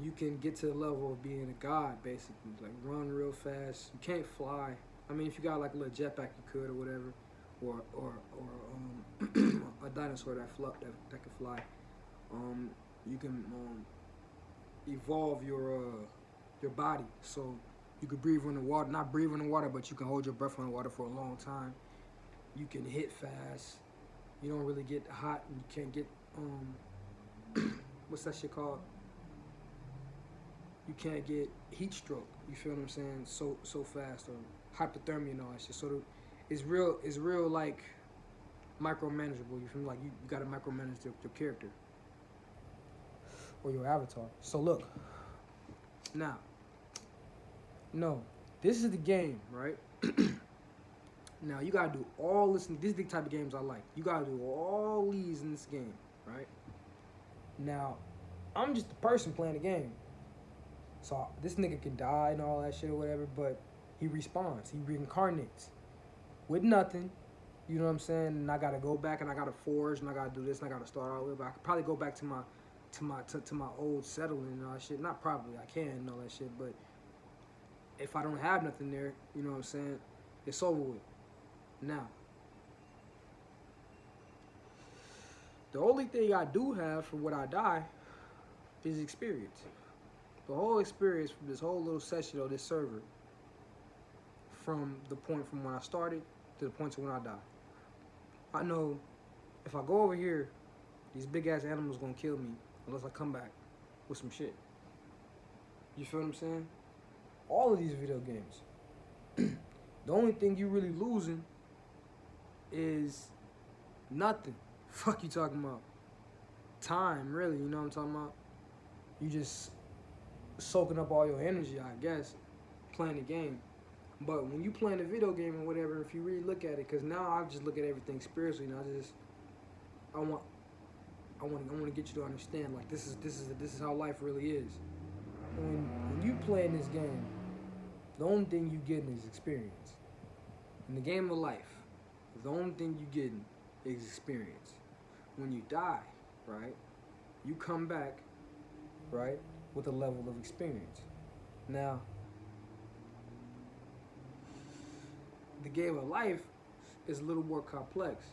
You can get to the level of being a god, basically, like run real fast. You can't fly. I mean, if you got like a little jetpack, you could or whatever, or a dinosaur that can fly. You can evolve your body, so you could breathe underwater. Not breathe underwater, but you can hold your breath underwater for a long time. You can hit fast. You don't really get hot. You can't get what's that shit called? You can't get heat stroke. You feel what I'm saying? So fast, or hypothermia and all that shit. So it's real like micromanageable. You feel like you gotta micromanage your character or your avatar. So look, now, no, this is the game, right? Now you gotta do all this. This is the type of games I like. You gotta do all these in this game, right? Now, I'm just the person playing the game. So this nigga can die and all that shit or whatever, but he respawns. He reincarnates with nothing. You know what I'm saying? And I gotta go back and I gotta forge and I gotta do this and I gotta start all over. I could probably go back to my old settlement and all that shit. Not probably, I can and all that shit, but if I don't have nothing there, you know what I'm saying? It's over with. Now, the only thing I do have for what I die is experience. The whole experience from this whole little session or this server, from the point from when I started to the point to when I die. I know if I go over here, these big ass animals gonna kill me unless I come back with some shit. You feel what I'm saying? All of these video games. The only thing you really losing is nothing. Fuck you talking about? Time, really, you know what I'm talking about? You just soaking up all your energy, I guess, playing the game. But when you playing a video game or whatever, if you really look at it, because now I just look at everything spiritually, and I want I want to get you to understand, like, this is how life really is. When you playing this game, the only thing you getting is experience. In the game of life, the only thing you getting is experience. When you die, right, you come back, right, with a level of experience. Now, the game of life is a little more complex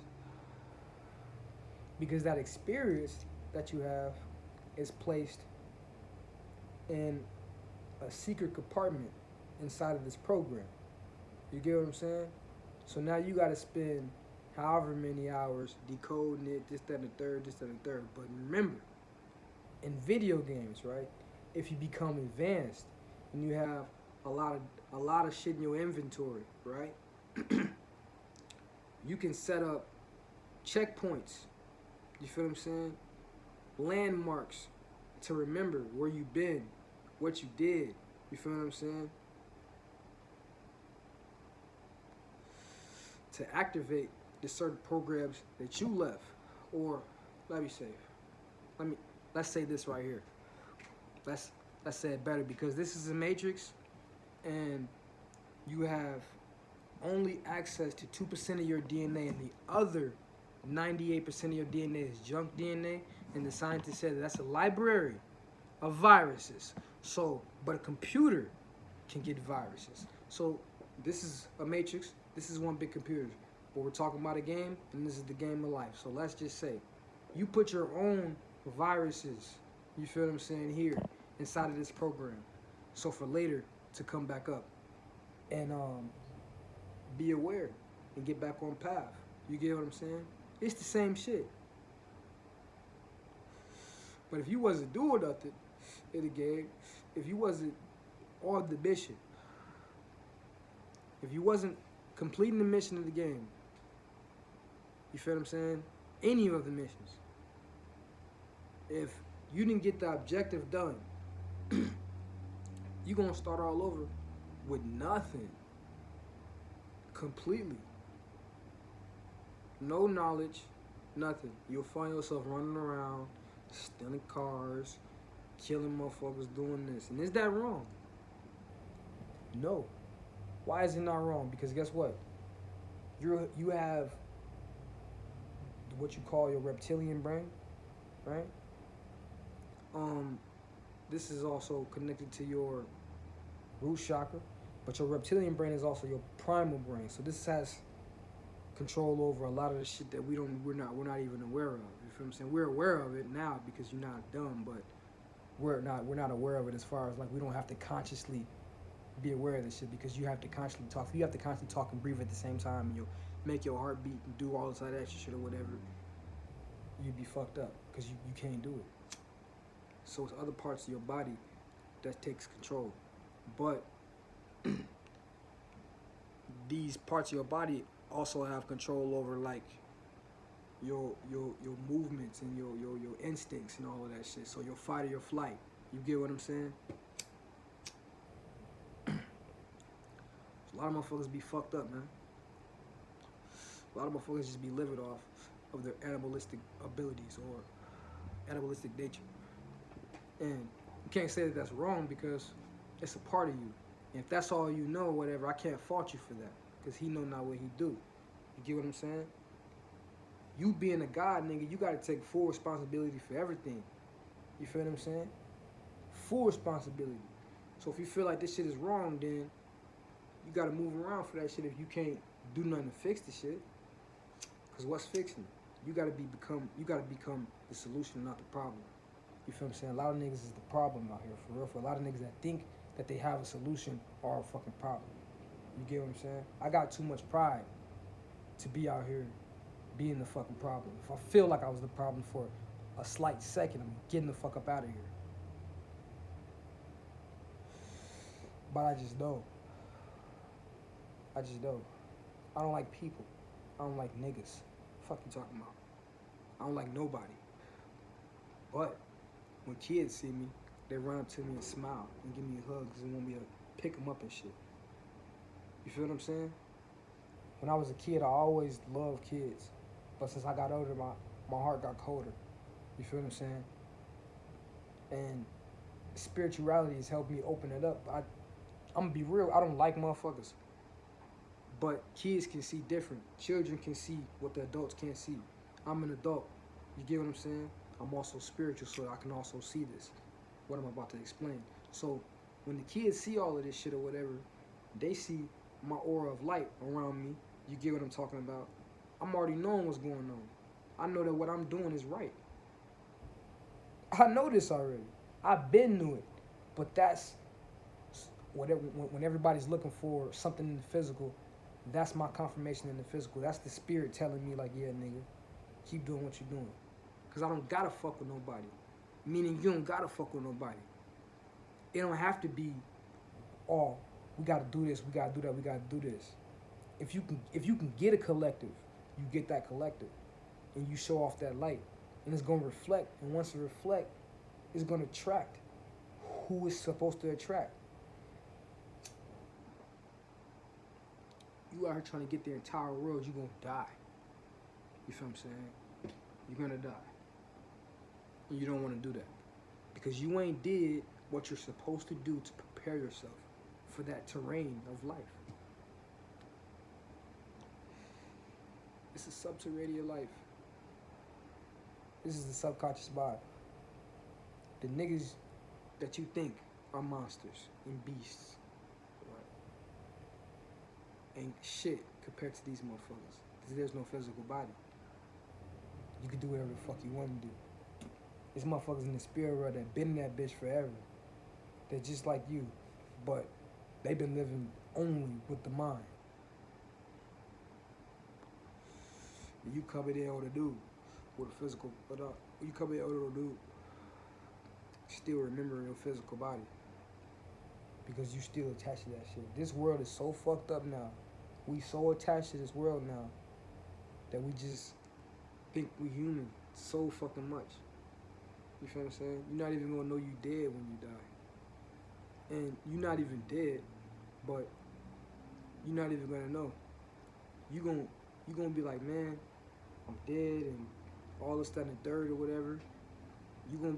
because that experience that you have is placed in a secret compartment inside of this program. You get what I'm saying? So now you got to spend however many hours decoding it, this, that, and the third, this, that, and the third. But remember, in video games, right, if you become advanced and you have a lot of shit in your inventory, right, you can set up checkpoints. You feel what I'm saying? Landmarks to remember where you've been, what you did. You feel what I'm saying? To activate the certain programs that you left, or let me say, let's say this right here. Let's say it better, because this is a matrix, and you have only access to 2% of your DNA, and the other 98% of your DNA is junk DNA, and the scientists said that's a library of viruses. So, but a computer can get viruses. So this is a matrix. This is one big computer. But we're talking about a game, and this is the game of life. So let's just say you put your own viruses, you feel what I'm saying, here inside of this program. So for later to come back up and be aware and get back on path. You get what I'm saying? It's the same shit. But if you wasn't doing nothing in the game, if you wasn't on the mission, if you wasn't completing the mission of the game, you feel what I'm saying? Any of the missions, if you didn't get the objective done, you're going to start all over with nothing. Completely. No knowledge, nothing. You'll find yourself running around, stealing cars, killing motherfuckers, doing this. And is that wrong? No. Why is it not wrong? Because guess what? You have what you call your reptilian brain, right? This is also connected to your root chakra, but your reptilian brain is also your primal brain. So this has control over a lot of the shit that we're not even aware of. You feel what I'm saying? We're aware of it now because you're not dumb, but we're not aware of it as far as, like, we don't have to consciously be aware of this shit, because you have to constantly talk. You have to constantly talk and breathe at the same time, and you'll make your heart beat and do all this other extra shit or whatever. You'd be fucked up because you can't do it. So it's other parts of your body that takes control. But these parts of your body also have control over, like, your movements and your instincts and all of that shit. So your fight or your flight. You get what I'm saying? A lot of motherfuckers be fucked up, man. A lot of motherfuckers just be living off of their animalistic abilities or animalistic nature. And you can't say that that's wrong, because it's a part of you. And if that's all you know or whatever, I can't fault you for that, because he know not what he do. You get what I'm saying? You being a god, nigga, you gotta take full responsibility for everything. You feel what I'm saying? Full responsibility. So if you feel like this shit is wrong, then you gotta move around for that shit if you can't do nothing to fix the shit. Cause what's fixing it? You gotta become the solution, not the problem. You feel what I'm saying? A lot of niggas is the problem out here, for real. For a lot of niggas that think that they have a solution are a fucking problem. You get what I'm saying? I got too much pride to be out here being the fucking problem. If I feel like I was the problem for a slight second, I'm getting the fuck up out of here. But I just don't. I just don't. I don't like people. I don't like niggas. Fuck you talking about? I don't like nobody. But when kids see me, they run up to me and smile and give me a hug because they want me to pick them up and shit. You feel what I'm saying? When I was a kid, I always loved kids. But since I got older, my heart got colder. You feel what I'm saying? And spirituality has helped me open it up. I'm going to be real. I don't like motherfuckers. But kids can see different. Children can see what the adults can't see. I'm an adult. You get what I'm saying? I'm also spiritual, so I can also see this. What I'm about to explain. So when the kids see all of this shit or whatever, they see my aura of light around me. You get what I'm talking about? I'm already knowing what's going on. I know that what I'm doing is right. I know this already. I've been knew it. But that's whatever, when everybody's looking for something in the physical, that's my confirmation in the physical. That's the spirit telling me like, yeah, nigga, keep doing what you're doing. Because I don't gotta fuck with nobody. Meaning you don't gotta fuck with nobody. It don't have to be, oh, we gotta do this, we gotta do that, we gotta do this. If you can get a collective, you get that collective. And you show off that light. And it's gonna reflect. And once it reflects, it's gonna attract who it's supposed to attract. You out here trying to get the entire world, you're gonna die. You feel what I'm saying? You're gonna die. And you don't wanna do that. Because you ain't did what you're supposed to do to prepare yourself for that terrain of life. It's a subterranean life. This is the subconscious mind. The niggas that you think are monsters and beasts, right, ain't shit compared to these motherfuckers. Because there's no physical body. You can do whatever the fuck you want to do. There's motherfuckers in the spirit world that been in that bitch forever. They're just like you, but they've been living only with the mind. You come in there with a dude, with a physical, but you come in there with a dude, still remembering your physical body. Because you still attached to that shit. This world is so fucked up now. We so attached to this world now that we just think we human so fucking much. You feel what I'm saying? You're not even gonna know you dead when you die. And you're not even dead, but you're not even gonna know. You gonna be like, man, I'm dead and all this, that, and the third or whatever. You gonna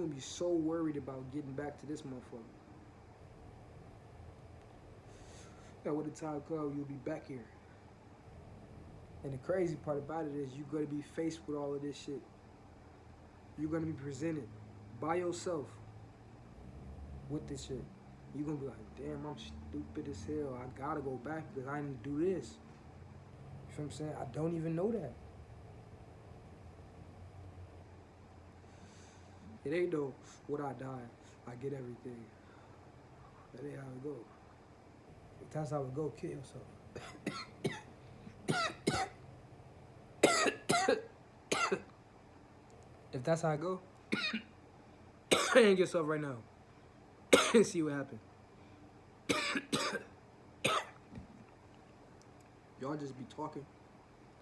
be so worried about getting back to this motherfucker. That when the time comes, you'll be back here. And the crazy part about it is you're gonna be faced with all of this shit. You're gonna be presented by yourself with this shit. You're gonna be like, damn, I'm stupid as hell. I gotta go back because I didn't do this. You feel what I'm saying? I don't even know that. It ain't no, when I die, I get everything. That ain't how it go. If that's how it go, kill yourself. If that's how it go, hang yourself right now and see what happens. Y'all just be talking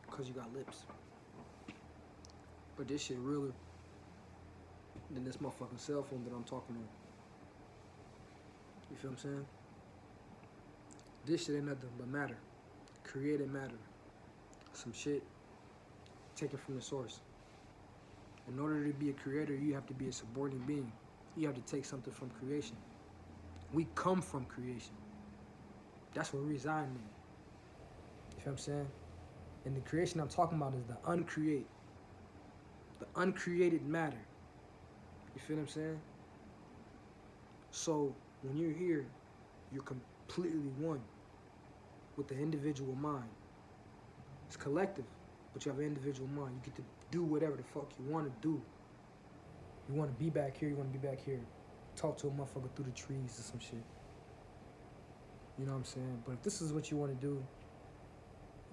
because you got lips. But this shit realer than this motherfucking cell phone that I'm talking on. You feel what I'm saying? This shit ain't nothing but matter. Created matter. Some shit taken from the source. In order to be a creator, you have to be a subordinate being. You have to take something from creation. We come from creation. That's what we reside in. You feel what I'm saying? And the creation I'm talking about is the uncreate. The uncreated matter. You feel what I'm saying? So when you're here, you're completely one with the individual mind. It's collective, but you have an individual mind. You get to do whatever the fuck you want to do. You want to be back here, you want to be back here. Talk to a motherfucker through the trees or some shit. You know what I'm saying? But if this is what you want to do,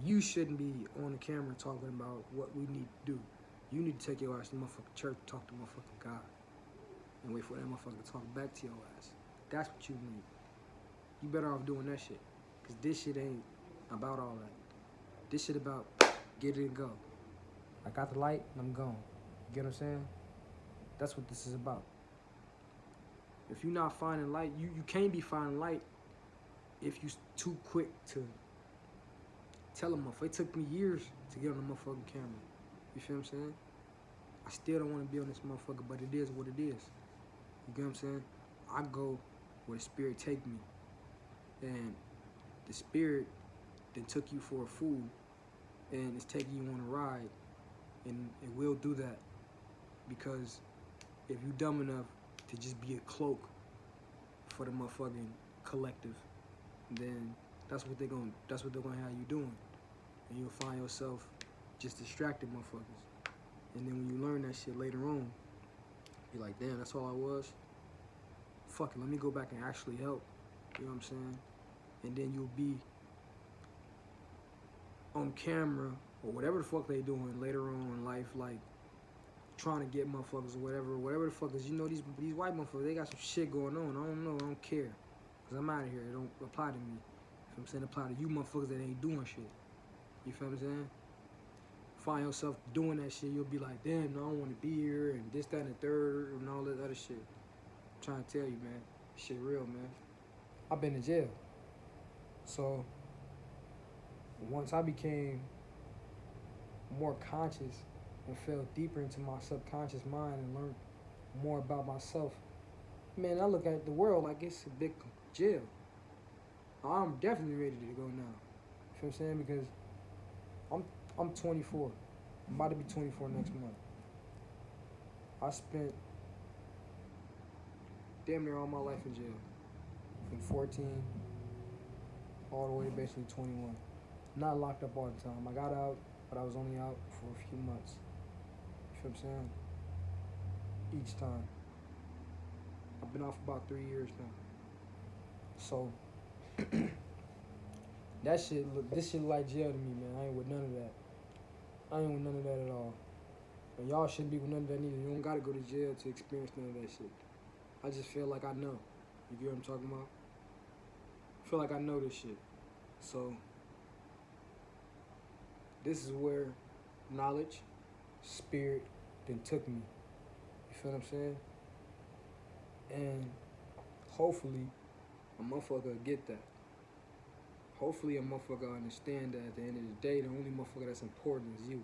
you shouldn't be on the camera talking about what we need to do. You need to take your ass to the motherfucking church and talk to motherfucking God. And wait for that motherfucker to talk back to your ass. That's what you need. You better off doing that shit. Because this shit ain't about all that. This shit about get it and go. I got the light and I'm gone. You get what I'm saying? That's what this is about. If you're not finding light, you can't be finding light if you too quick to tell a motherfucker. It took me years to get on the motherfucking camera. You feel what I'm saying? I still don't want to be on this motherfucker, but it is what it is. You get what I'm saying? I go where the spirit take me. And the spirit then took you for a fool and it's taking you on a ride. And it will do that. Because if you dumb enough to just be a cloak for the motherfucking collective, then that's what they're gonna have you doing. And you'll find yourself just distracted motherfuckers. And then when you learn that shit later on, you're like, damn, that's all I was? Fuck it, let me go back and actually help. You know what I'm saying? And then you'll be on camera or whatever the fuck they doing later on in life, like trying to get motherfuckers or whatever the fuck is. You know, these white motherfuckers, they got some shit going on. I don't know, I don't care. Cause I'm out of here. It don't apply to me. You know what I'm saying? It apply to you motherfuckers that ain't doing shit. You feel what I'm saying? Find yourself doing that shit, you'll be like, damn, no, I don't want to be here, and this, that, and the third, and all that other shit. I'm trying to tell you, man. Shit real, man. I've been in jail. So, once I became more conscious and fell deeper into my subconscious mind and learned more about myself, man, I look at the world like it's a big jail. I'm definitely ready to go now. You know what I'm saying? Because I'm 24. I'm about to be 24 next month. I spent damn near all my life in jail. From 14 all the way to basically 21. Not locked up all the time. I got out, but I was only out for a few months. You feel what I'm saying? Each time. I've been out for about 3 years now. So, this shit like jail to me, man. I ain't with none of that. I ain't with none of that at all. And y'all shouldn't be with none of that neither. You don't gotta go to jail to experience none of that shit. I just feel like I know. You get what I'm talking about? I feel like I know this shit. So, this is where knowledge, spirit, then took me. You feel what I'm saying? And hopefully, a motherfucker will get that. Hopefully a motherfucker understand that at the end of the day, the only motherfucker that's important is you.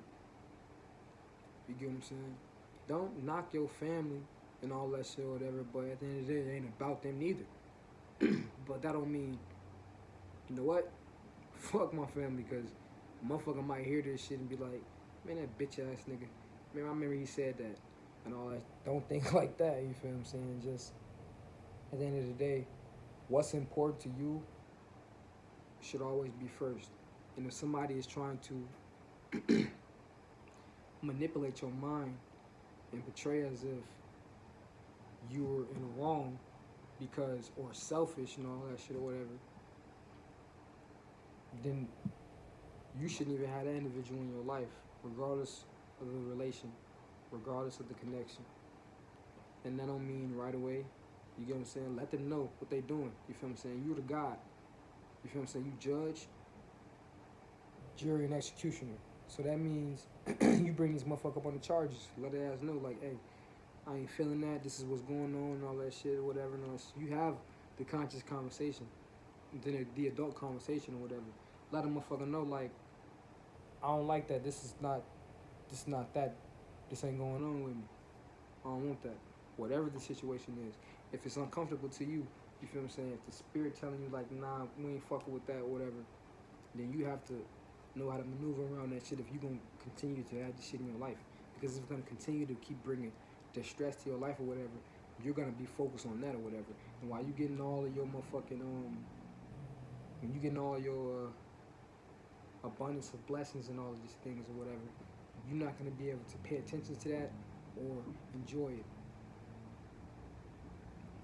You get what I'm saying? Don't knock your family and all that shit or whatever, but at the end of the day, it ain't about them neither. But that don't mean, you know what? Fuck my family, because a motherfucker might hear this shit and be like, man, that bitch ass nigga. Man, I remember he said that and all that. Don't think like that, you feel what I'm saying? Just, at the end of the day, what's important to you should always be first. And if somebody is trying to manipulate your mind and portray as if you're in the wrong because, or selfish and all that shit or whatever, then you shouldn't even have that individual in your life, regardless of the relation, regardless of the connection. And that don't mean right away, you get what I'm saying? Let them know what they doing. You feel what I'm saying? You're the God. You feel what I'm saying? You judge, jury, and executioner. So that means you bring this motherfucker up on the charges. Let the ass know, like, hey, I ain't feeling that. This is what's going on and all that shit or whatever. And you have the conscious conversation, then the adult conversation or whatever. Let a motherfucker know, like, I don't like that. This is not that. This ain't going on with me. I don't want that. Whatever the situation is. If it's uncomfortable to you, you feel what I'm saying? If the spirit telling you, like, nah, we ain't fucking with that or whatever, then you have to know how to maneuver around that shit if you're going to continue to have this shit in your life. Because it's going to continue to keep bringing distress to your life or whatever, you're going to be focused on that or whatever. And while you getting all of your motherfucking, when you getting all your abundance of blessings and all of these things or whatever, you're not going to be able to pay attention to that or enjoy it.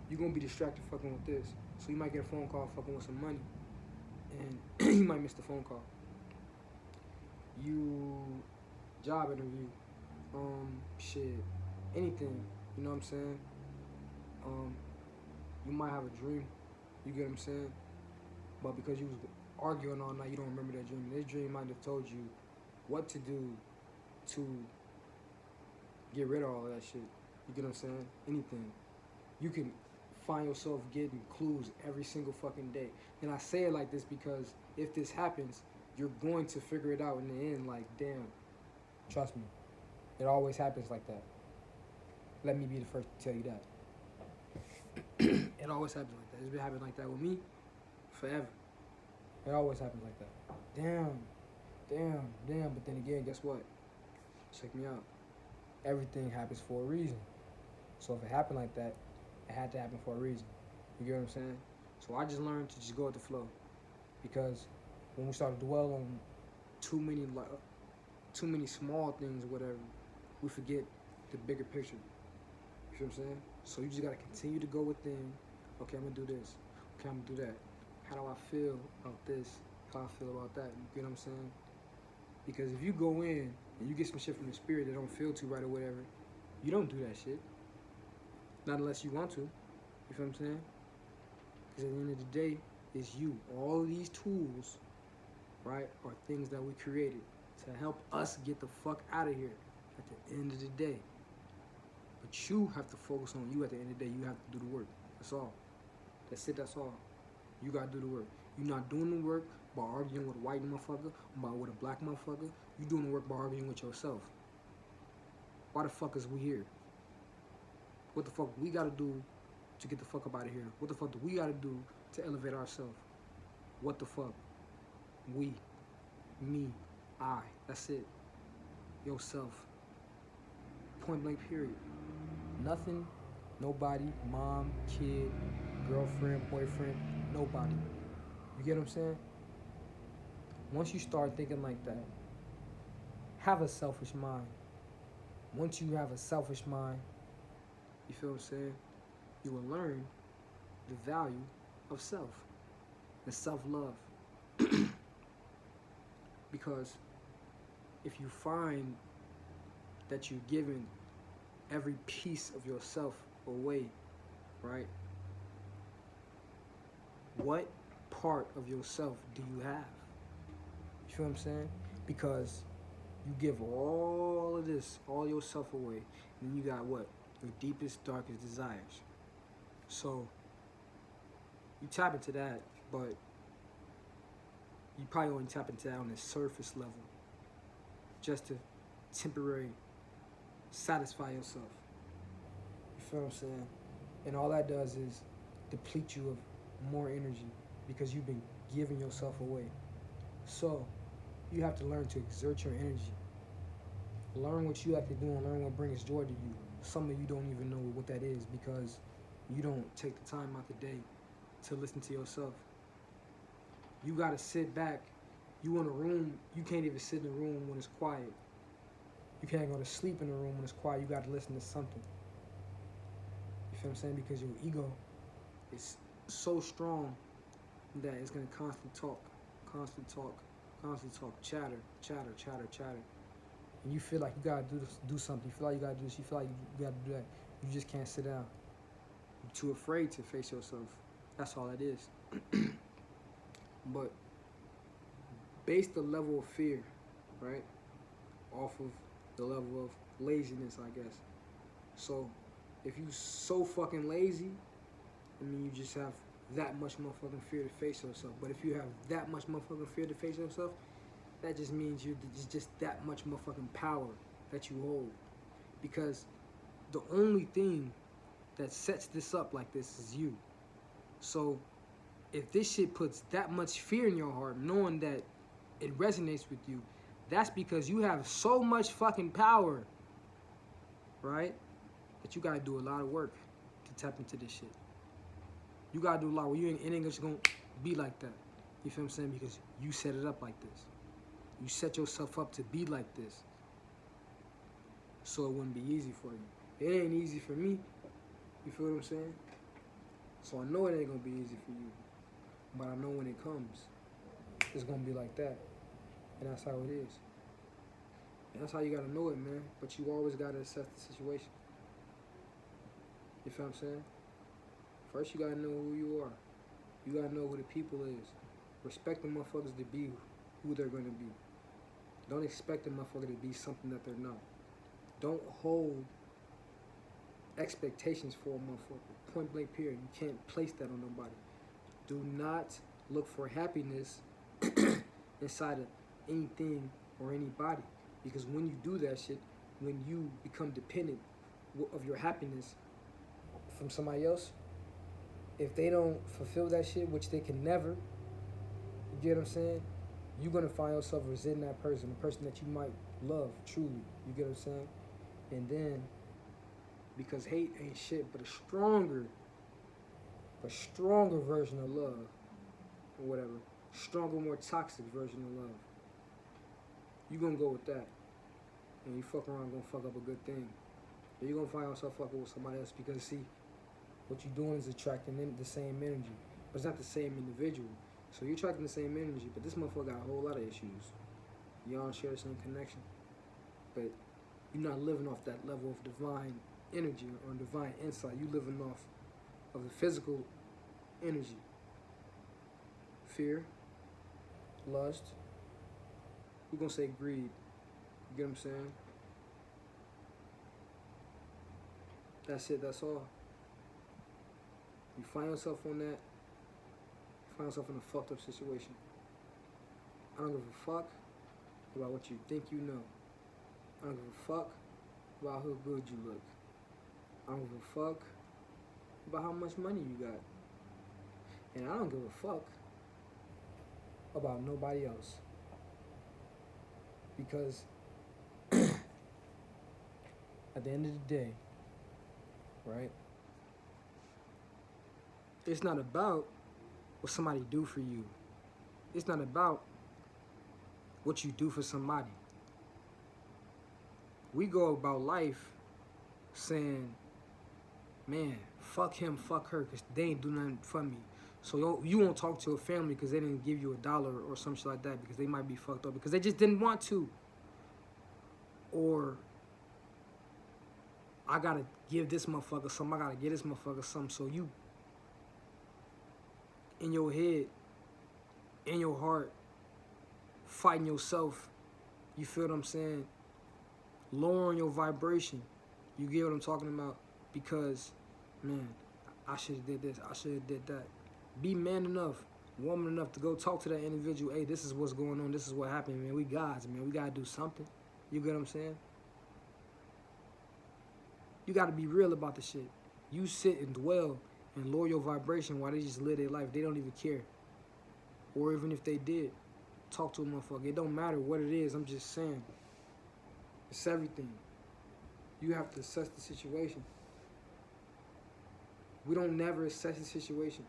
You're going to be distracted fucking with this. So you might get a phone call fucking with some money, and you might miss the phone call. You, job interview, shit, anything, you know what I'm saying? You might have a dream, you get what I'm saying? But because you was arguing all night, you don't remember that dream. This dream might have told you what to do to get rid of all of that shit. You get what I'm saying? Anything. You can find yourself getting clues every single fucking day. And I say it like this because if this happens, you're going to figure it out in the end. Like, damn, trust me, it always happens like that. Let me be the first to tell you that. It always happens like that. It's been happening like that with me forever. It always happens like that. Damn. But then again, guess what? Check me out. Everything happens for a reason. So if it happened like that, it had to happen for a reason. You get what I'm saying? So I just learned to just go with the flow. Because when we start to dwell on too many small things or whatever, we forget the bigger picture. You feel what I'm saying? So you just gotta continue to go within. Okay, I'm gonna do this. Okay, I'm gonna do that. How do I feel about this? How I feel about that? You get what I'm saying? Because if you go in and you get some shit from the spirit that don't feel too right or whatever, you don't do that shit. Not unless you want to. You feel what I'm saying? Because at the end of the day, it's you. All of these tools, right, are things that we created to help us get the fuck out of here at the end of the day. But you have to focus on you at the end of the day. You have to do the work. That's all. That's it, that's all. You gotta do the work. You're not doing the work by arguing with a white motherfucker, or with a black motherfucker. You're doing the work by arguing with yourself. Why the fuck is we here? What the fuck we gotta do to get the fuck up out of here? What the fuck do we gotta do to elevate ourselves? What the fuck? We, me, I. That's it. Yourself. Point blank period. Nothing, nobody, mom, kid, girlfriend, boyfriend, nobody. You get what I'm saying? Once you start thinking like that, have a selfish mind. Once you have a selfish mind, you feel what I'm saying? You will learn the value of self and self-love. Because if you find that you're giving every piece of yourself away, right? What part of yourself do you have? You feel what I'm saying? Because you give all of this, all yourself away, and then you got what? Your deepest, darkest desires. So you tap into that, but you probably only tap into that on the surface level, just to temporarily satisfy yourself. You feel what I'm saying? And all that does is deplete you of more energy because you've been giving yourself away. So you have to learn to exert your energy. Learn what you have to do and learn what brings joy to you. Some of you don't even know what that is because you don't take the time out the day to listen to yourself. You gotta sit back. You in a room, you can't even sit in a room when it's quiet. You can't go to sleep in a room when it's quiet. You gotta listen to something. You feel what I'm saying? Because your ego is so strong that it's gonna constantly talk, chatter. And you feel like you gotta do something. You feel like you gotta do this. You feel like you gotta do that. You just can't sit down. You're too afraid to face yourself. That's all it is. But base the level of fear, right, off of the level of laziness, I guess. So if you so fucking lazy, I mean, you just have that much motherfucking fear to face yourself. But if you have that much motherfucking fear to face yourself, that just means you're just that much motherfucking power that you hold. Because the only thing that sets this up like this is you. So if this shit puts that much fear in your heart, knowing that it resonates with you, that's because you have so much fucking power, right? That you gotta do a lot of work to tap into this shit. You gotta do a lot. Well, you ain't just gonna be like that. You feel what I'm saying? Because you set it up like this. You set yourself up to be like this. So it wouldn't be easy for you. It ain't easy for me. You feel what I'm saying? So I know it ain't gonna be easy for you. But I know when it comes, it's gonna be like that. And that's how it is. And that's how you gotta know it, man. But you always gotta assess the situation. You feel what I'm saying? First you gotta know who you are. You gotta know who the people is. Respect the motherfuckers to be who they're gonna be. Don't expect the motherfucker to be something that they're not. Don't hold expectations for a motherfucker. Point blank period. You can't place that on nobody. Do not look for happiness inside of anything or anybody. Because when you do that shit, when you become dependent of your happiness from somebody else, if they don't fulfill that shit, which they can never, you get what I'm saying? You're gonna find yourself resenting that person, the person that you might love truly. You get what I'm saying? And then, because hate ain't shit but a stronger version of love, or whatever, stronger, more toxic version of love. You gonna go with that, and you fuck around gonna fuck up a good thing. And you gonna find yourself fucking with somebody else because see, what you're doing is attracting the same energy, but it's not the same individual. So you're attracting the same energy, but this motherfucker got a whole lot of issues. Y'all don't share the same connection, but you're not living off that level of divine energy or divine insight. You living off of the physical energy. Fear, lust, we're gonna say greed. You get what I'm saying? That's it, that's all. You find yourself on that, you find yourself in a fucked up situation. I don't give a fuck about what you think you know. I don't give a fuck about how good you look. I don't give a fuck about how much money you got. And I don't give a fuck about nobody else. Because at the end of the day, right? It's not about what somebody do for you. It's not about what you do for somebody. We go about life saying, man, fuck him, fuck her, because they ain't do nothing for me. So you won't talk to a family because they didn't give you $1 or some shit like that because they might be fucked up because they just didn't want to. Or I gotta give this motherfucker something, I gotta get this motherfucker something. So you, in your head, in your heart, fighting yourself, you feel what I'm saying? Lowering your vibration. You get what I'm talking about? Because, man, I should have did this, I should have did that. Be man enough, woman enough to go talk to that individual. Hey, this is what's going on, this is what happened, man. We gods, man. We gotta do something. You get what I'm saying? You gotta be real about the shit. You sit and dwell and lower your vibration while they just live their life. They don't even care. Or even if they did, talk to a motherfucker. It don't matter what it is, I'm just saying. It's everything. You have to assess the situation. We don't never assess the situation.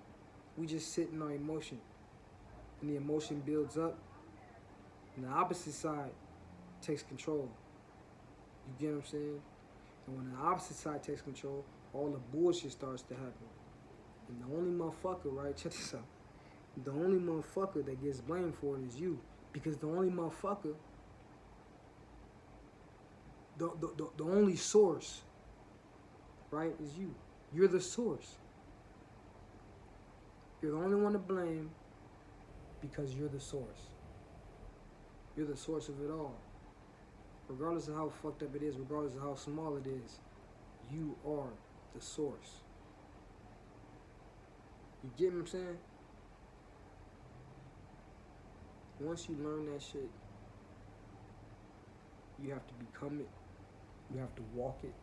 We just sit in our emotion. And the emotion builds up. And the opposite side takes control. You get what I'm saying? And when the opposite side takes control, all the bullshit starts to happen. And the only motherfucker, right, check this out. The only motherfucker that gets blamed for it is you. Because the only motherfucker, the only source, right, is you. You're the source. You're the only one to blame because you're the source. You're the source of it all. Regardless of how fucked up it is, regardless of how small it is, you are the source. You get what I'm saying? Once you learn that shit, you have to become it. You have to walk it.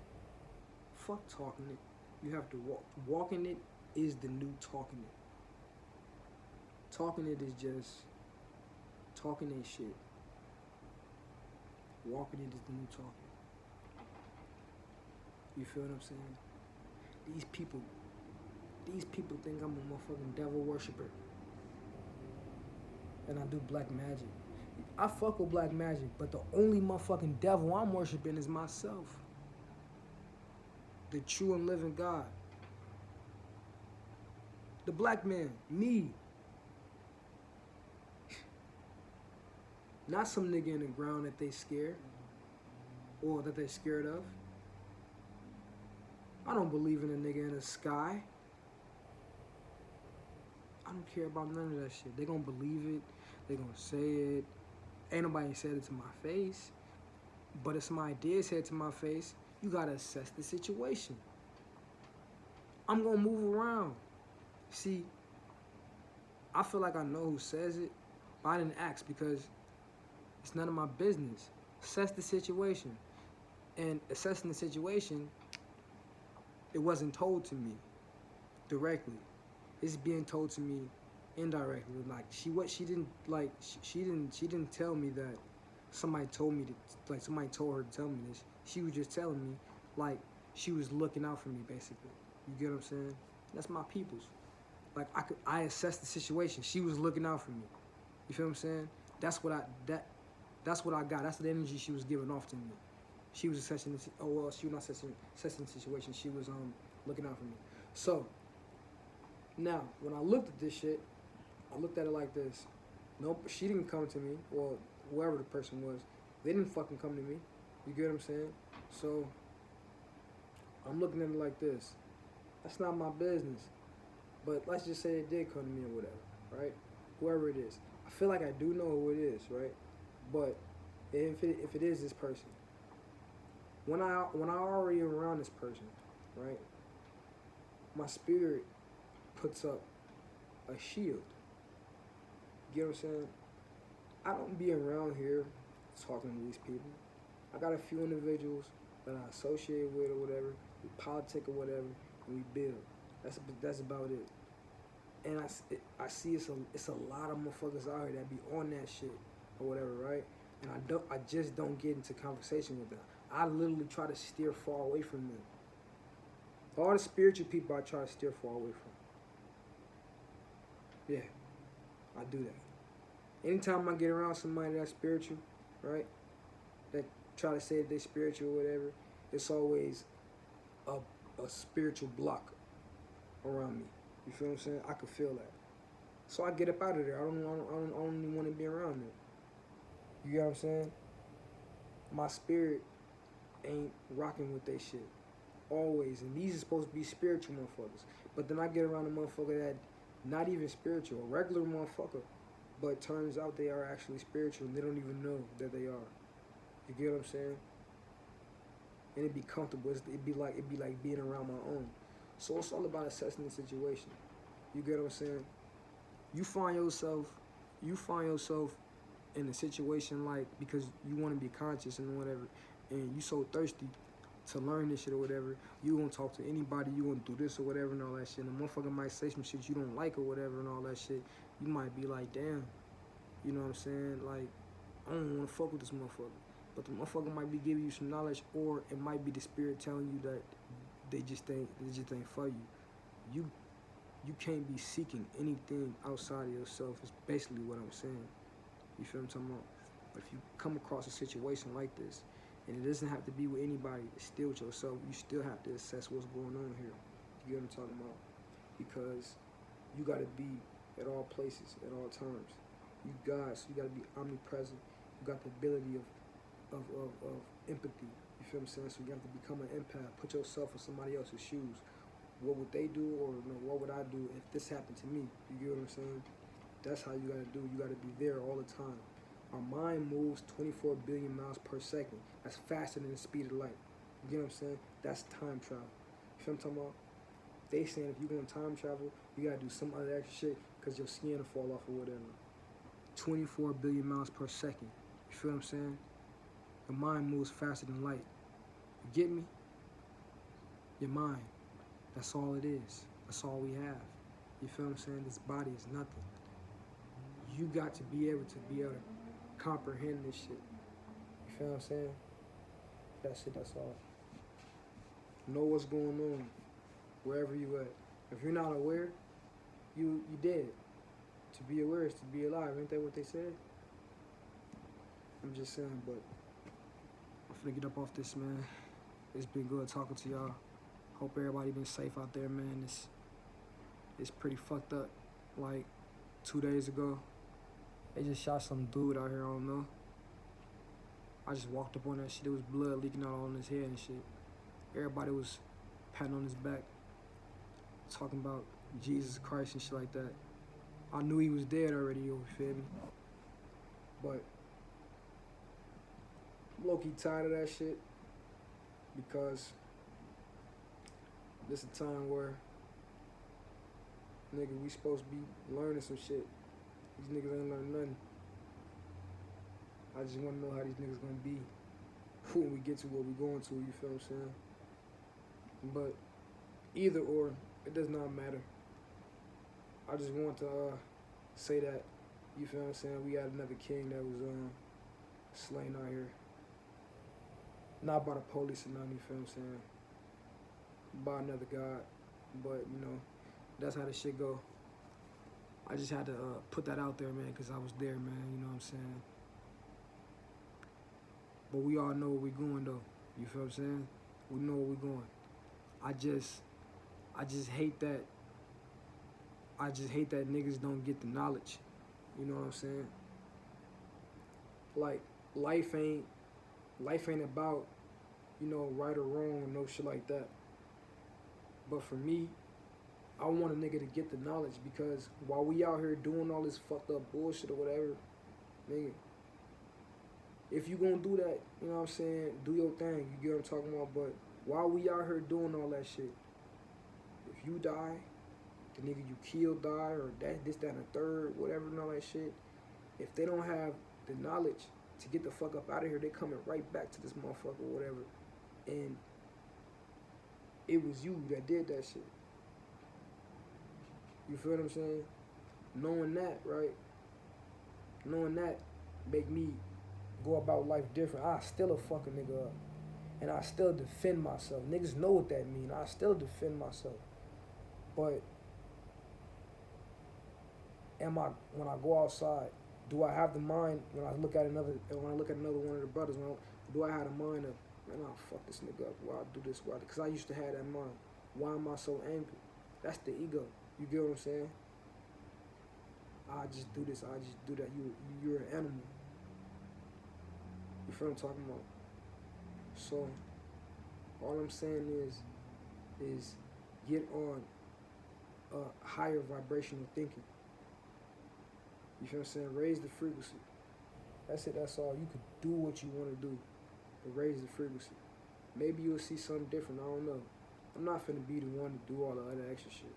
Fuck talking it. You have to walk. Walking it is the new talking it. Talking it is just talking ain't shit. Walking it is the new talking. You feel what I'm saying? These people think I'm a motherfucking devil worshiper. And I do black magic. I fuck with black magic, but the only motherfucking devil I'm worshiping is myself. The true and living God. The black man, me. Not some nigga in the ground that they scared or that they're scared of. I don't believe in a nigga in the sky. I don't care about none of that shit. They gonna believe it. They gonna say it. Ain't nobody said it to my face. But if somebody did say it to my face, you gotta assess the situation. I'm gonna move around. See, I feel like I know who says it, but I didn't ask because it's none of my business. Assess the situation. And assessing the situation, it wasn't told to me directly. It's being told to me indirectly. Like she didn't like she didn't tell me that somebody told me to, like somebody told her to tell me this. She was just telling me like she was looking out for me basically. You get what I'm saying? That's my peoples. Like I assessed the situation. She was looking out for me. You feel what I'm saying? That's what I that's what I got. That's the energy she was giving off to me. She was assessing the, oh well, she was not assessing the situation. She was looking out for me. So now when I looked at this shit, I looked at it like this. Nope, she didn't come to me. Well, whoever the person was, they didn't fucking come to me. You get what I'm saying? So I'm looking at it like this. That's not my business. But let's just say it did come to me or whatever, right? Whoever it is. I feel like I do know who it is, right? But if it is this person, when I already am around this person, right? My spirit puts up a shield. You get what I'm saying? I don't be around here talking to these people. I got a few individuals that I associate with or whatever. We politic or whatever, and we build. That's about it. And I see it's a lot of motherfuckers out here that be on that shit or whatever, right? And I just don't get into conversation with them. I literally try to steer far away from them. All the spiritual people I try to steer far away from. Yeah, I do that. Anytime I get around somebody that's spiritual, right? That try to say that they spiritual or whatever, it's always a spiritual block around me. You feel what I'm saying? I can feel that. So I get up out of there. I don't even want to be around them. You get what I'm saying? My spirit ain't rocking with they shit. Always. And these are supposed to be spiritual motherfuckers. But then I get around a motherfucker that not even spiritual, a regular motherfucker. But turns out they are actually spiritual and they don't even know that they are. You get what I'm saying? And it'd be comfortable. It'd be like being around my own. So it's all about assessing the situation. You get what I'm saying? You find yourself in a situation like because you want to be conscious and whatever, and you so thirsty to learn this shit or whatever, you gonna talk to anybody, you gonna do this or whatever and all that shit. And the motherfucker might say some shit you don't like or whatever and all that shit. You might be like, damn, you know what I'm saying? Like, I don't want to fuck with this motherfucker. But the motherfucker might be giving you some knowledge, or it might be the spirit telling you that they just ain't for you. You can't be seeking anything outside of yourself. Is basically what I'm saying. You feel what I'm talking about? But if you come across a situation like this, and it doesn't have to be with anybody, it's still with yourself, you still have to assess what's going on here. You get what I'm talking about? Because you got to be at all places, at all times. You guys, you got to be omnipresent. You got the ability of empathy. You feel what I'm saying? So you have to become an empath. Put yourself in somebody else's shoes. What would they do, or what would I do if this happened to me? You get what I'm saying? That's how you gotta do. You gotta be there all the time. Our mind moves 24 billion miles per second. That's faster than the speed of light. You get what I'm saying? That's time travel. You feel what I'm talking about? They saying if you're gonna time travel, you gotta do some other extra shit because your skin will fall off or whatever. 24 billion miles per second. You feel what I'm saying? Your mind moves faster than light. You get me? Your mind. That's all it is. That's all we have. You feel what I'm saying? This body is nothing. You got to be able to comprehend this shit. You feel what I'm saying? That's it, that's all. Know what's going on wherever you at. If you're not aware, you dead. To be aware is to be alive. Ain't that what they said? I'm just saying, but I'm finna get up off this, man. It's been good talking to y'all. Hope everybody been safe out there, man. It's pretty fucked up. Like 2 days ago, they just shot some dude out here. I don't know. I just walked up on that shit. There was blood leaking out on his head and shit. Everybody was patting on his back, talking about Jesus Christ and shit like that. I knew he was dead already. You feel me? But I'm low-key tired of that shit because this is a time where Nigga, we supposed to be learning some shit. These niggas ain't learning nothing. I just want to know how these niggas gonna be when we get to what we going to. You feel what I'm saying? But either or, it does not matter. I just want to say that, you feel what I'm saying, we got another king that was slain out here. Not by the police or nothing, you feel what I'm saying? By another god. But, you know, that's how the shit go. I just had to put that out there, man, because I was there, man, you know what I'm saying? But we all know where we going, though. You feel what I'm saying? We know where we going. I just hate that. I just hate that niggas don't get the knowledge. You know what I'm saying? Like, life ain't about, you know, right or wrong or no shit like that. But for me, I want a nigga to get the knowledge, because while we out here doing all this fucked up bullshit or whatever, nigga, if you gonna do that, you know what I'm saying, do your thing, you get what I'm talking about. But while we out here doing all that shit, if you die, the nigga you killed die, or that, this, that, and the third, whatever, and all that shit, if they don't have the knowledge to get the fuck up out of here, they coming right back to this motherfucker or whatever. And it was you that did that shit. You feel what I'm saying? Knowing that, right? Knowing that make me go about life different. I still a fucking nigga up. And I still defend myself. Niggas know what that mean. I still defend myself. But when I go outside, do I have the mind when I look at another one of the brothers, do I have the mind of, man, I'll fuck this nigga up, why I do this, why? Because I used to have that mind. Why am I so angry? That's the ego. You get what I'm saying? I just do this, I just do that. You're an animal. You feel what I'm talking about? So all I'm saying is get on a higher vibrational thinking. You feel what I'm saying? Raise the frequency. That's it, that's all. You can do what you want to do, but raise the frequency. Maybe you'll see something different, I don't know. I'm not finna be the one to do all the other extra shit.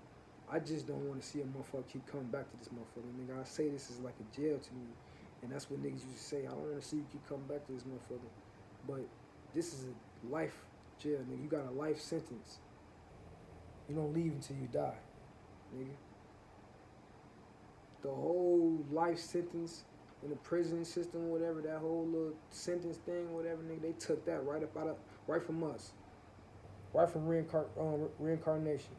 I just don't want to see a motherfucker keep coming back to this motherfucker. Nigga, I say this is like a jail to me. And that's what niggas used to say. I don't want to see you keep coming back to this motherfucker. But this is a life jail, nigga. You got a life sentence. You don't leave until you die, nigga. The whole life sentence in the prison system, whatever, that whole little sentence thing, whatever, nigga, they took that right from us. Right from reincarnation.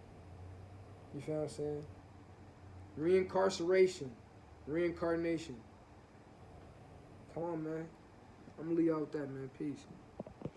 You feel what I'm saying? Reincarnation. Come on, man. I'm gonna leave y'all with that, man. Peace.